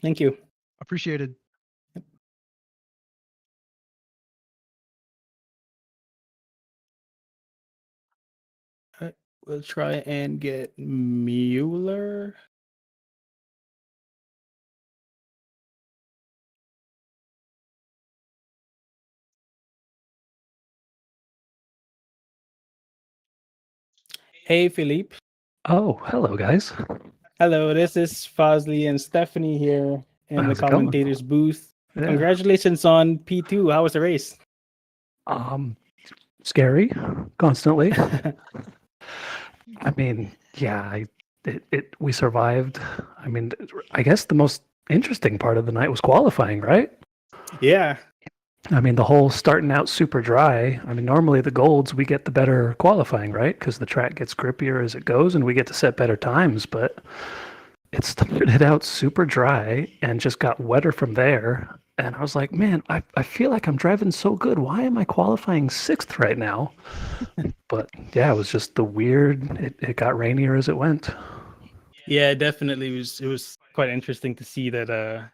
thank you. Appreciated. All right. We'll try and get Mueller. Hey, Philippe. Oh, hello, guys. Hello, this is Fazli and Stephanie here in the commentators booth. Yeah. Congratulations on P2. How was the race? Scary, constantly. I mean, yeah, we survived. I mean, I guess the most interesting part of the night was qualifying, right? Yeah. I mean, the whole starting out super dry. I mean, normally the golds, we get the better qualifying, right? Because the track gets grippier as it goes and we get to set better times. But it started out super dry and just got wetter from there. And I was like, man, I feel like I'm driving so good. Why am I qualifying 6th right now? But yeah, it was just the weird, it got rainier as it went. Yeah, definitely. It was quite interesting to see that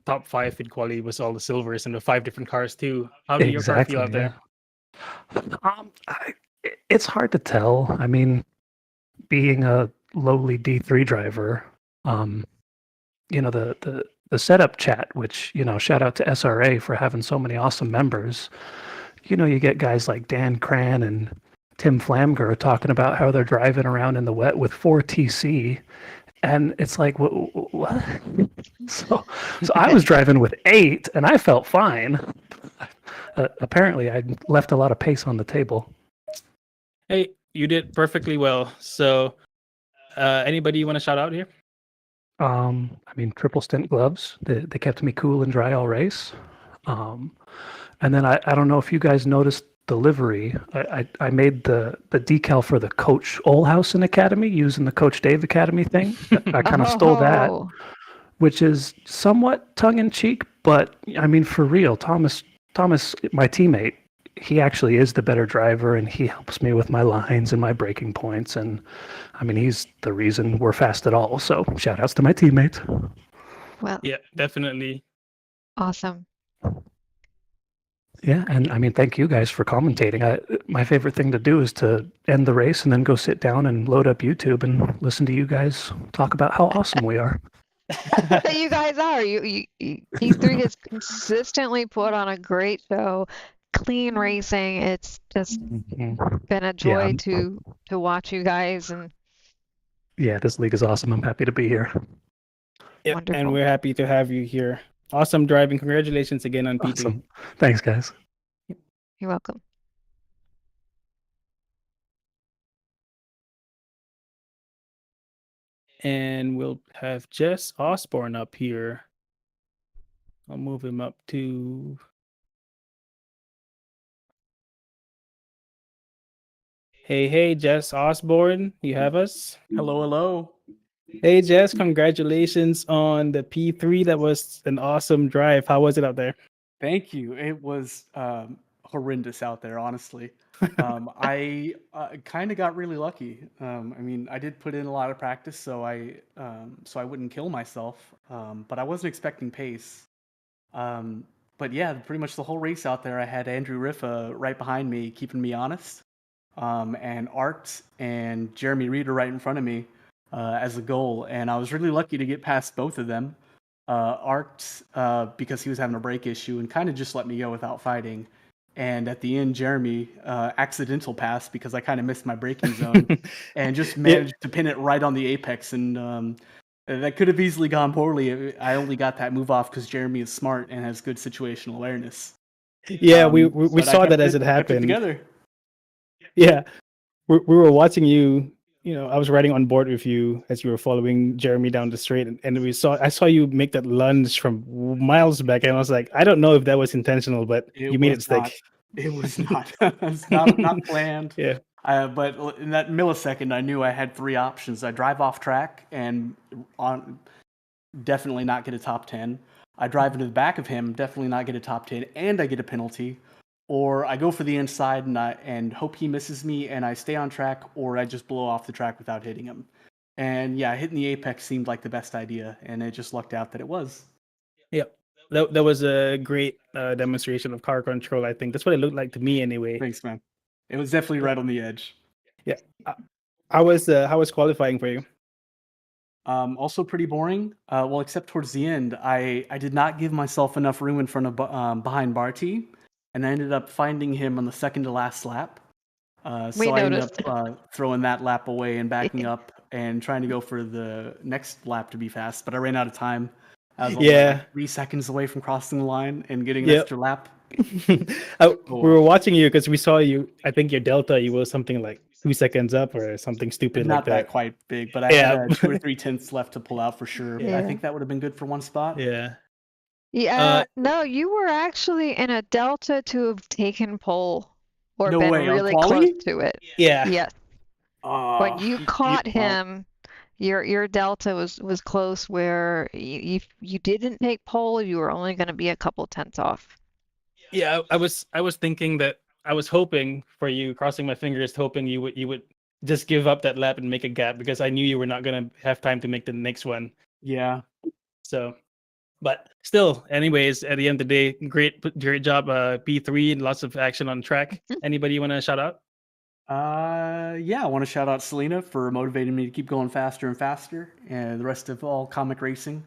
top 5 in quali was all the silvers and the 5 different cars too. How did your car feel out there? It's hard to tell. I mean, being a lowly D3 driver, you know, the setup chat, which, you know, shout out to SRA for having so many awesome members. You know, you get guys like Dan Cran and Tim Flamger talking about how they're driving around in the wet with 4 TC. And it's like, what? So I was driving with 8 and I felt fine. Apparently, I left a lot of pace on the table. Hey, you did perfectly well. So anybody you want to shout out here? I mean, triple stint gloves. They kept me cool and dry all race. And then I don't know if you guys noticed the livery. I made the decal for the Coach Olhausen Academy using the Coach Dave Academy thing. I kind of stole that, Oh, which is somewhat tongue in cheek, but I mean, for real, Thomas, my teammate, he actually is the better driver, and he helps me with my lines and my braking points. And I mean, he's the reason we're fast at all. So shout outs to my teammate. well, Yeah, definitely. awesome. Yeah, and I mean, thank you guys for commentating. My favorite thing to do is to end the race and then go sit down and load up YouTube and listen to you guys talk about how awesome we are. You guys are. P3 has consistently put on a great show, clean racing. It's just been a joy to watch you guys. And yeah, this league is awesome. I'm happy to be here. Yep, wonderful. and we're happy to have you here. Awesome driving. Congratulations again on P2. Awesome. Thanks, guys. You're welcome. And we'll have Jess Osborne up here. I'll move him up to... Hey, Jess Osborne, you have us? Hello, hello. Hey, Jess, congratulations on the P3. That was an awesome drive. How was it out there? Thank you. It was horrendous out there, honestly. I kind of got really lucky. I mean, I did put in a lot of practice, so I wouldn't kill myself. But I wasn't expecting pace. But yeah, pretty much the whole race out there, I had Andrew Riffa right behind me, keeping me honest, and Art and Jeremy Reeder right in front of me as a goal. And I was really lucky to get past both of them. Art, because he was having a brake issue and kind of just let me go without fighting. And at the end, Jeremy, accidental pass because I kind of missed my braking zone and just managed to pin it right on the apex. And that could have easily gone poorly. I only got that move off because Jeremy is smart and has good situational awareness. Yeah, we saw that as it happened. Together. Yeah, we were watching you. You know, I was riding on board with you as you were following Jeremy down the straight, and I saw you make that lunge from miles back, and I was like, I don't know if that was intentional, but you made it stick. It was not. It's not planned. Yeah. But in that millisecond, I knew I had three options. I drive off track and definitely not get a top 10. I drive into the back of him, definitely not get a top 10, and I get a penalty. Or I go for the inside and hope he misses me and I stay on track, or I just blow off the track without hitting him. And yeah, hitting the apex seemed like the best idea, and it just lucked out that it was. Yep. That was a great demonstration of car control, I think. That's what it looked like to me anyway. Thanks, man. It was definitely right on the edge. Yeah. How was qualifying for you? Also pretty boring. Well, except towards the end, I did not give myself enough room in front of behind Barty. And I ended up finding him on the second to last lap. So I ended up throwing that lap away and backing up and trying to go for the next lap to be fast. But I ran out of time. I was only like 3 seconds away from crossing the line and getting an extra lap. We were watching you because we saw you. I think your delta, you was something like 2 seconds up or something stupid Not like that. Not quite big, but I had 2 or 3 tenths left to pull out for sure. Yeah. I think that would have been good for one spot. Yeah. Yeah, no, you were actually in a delta to have taken pole or been really close to it. Yeah. Yes. When you caught him, your delta was close where you didn't take pole, you were only going to be a couple tenths off. Yeah, I was thinking that I was hoping for you, crossing my fingers, hoping you would just give up that lap and make a gap because I knew you were not going to have time to make the next one. Yeah. So. But still, anyways, at the end of the day, great job, P3, and lots of action on track. Anybody you want to shout out? Yeah, I want to shout out Selena for motivating me to keep going faster and faster, and the rest of all Comic Racing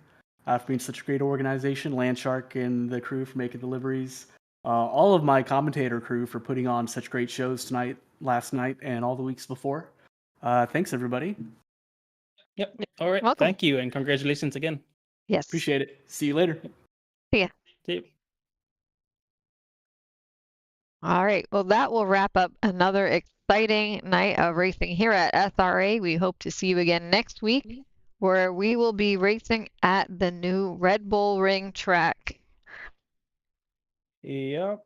for being such a great organization, Landshark and the crew for making deliveries, all of my commentator crew for putting on such great shows tonight, last night, and all the weeks before. Thanks, everybody. Yep. All right. Welcome. Thank you, and congratulations again. Yes. Appreciate it. See you later. See ya. See you. All right. Well, that will wrap up another exciting night of racing here at SRA. We hope to see you again next week where we will be racing at the new Red Bull Ring track. Yep.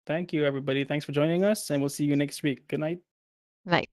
Thank you, everybody. Thanks for joining us, and we'll see you next week. Good night. Night.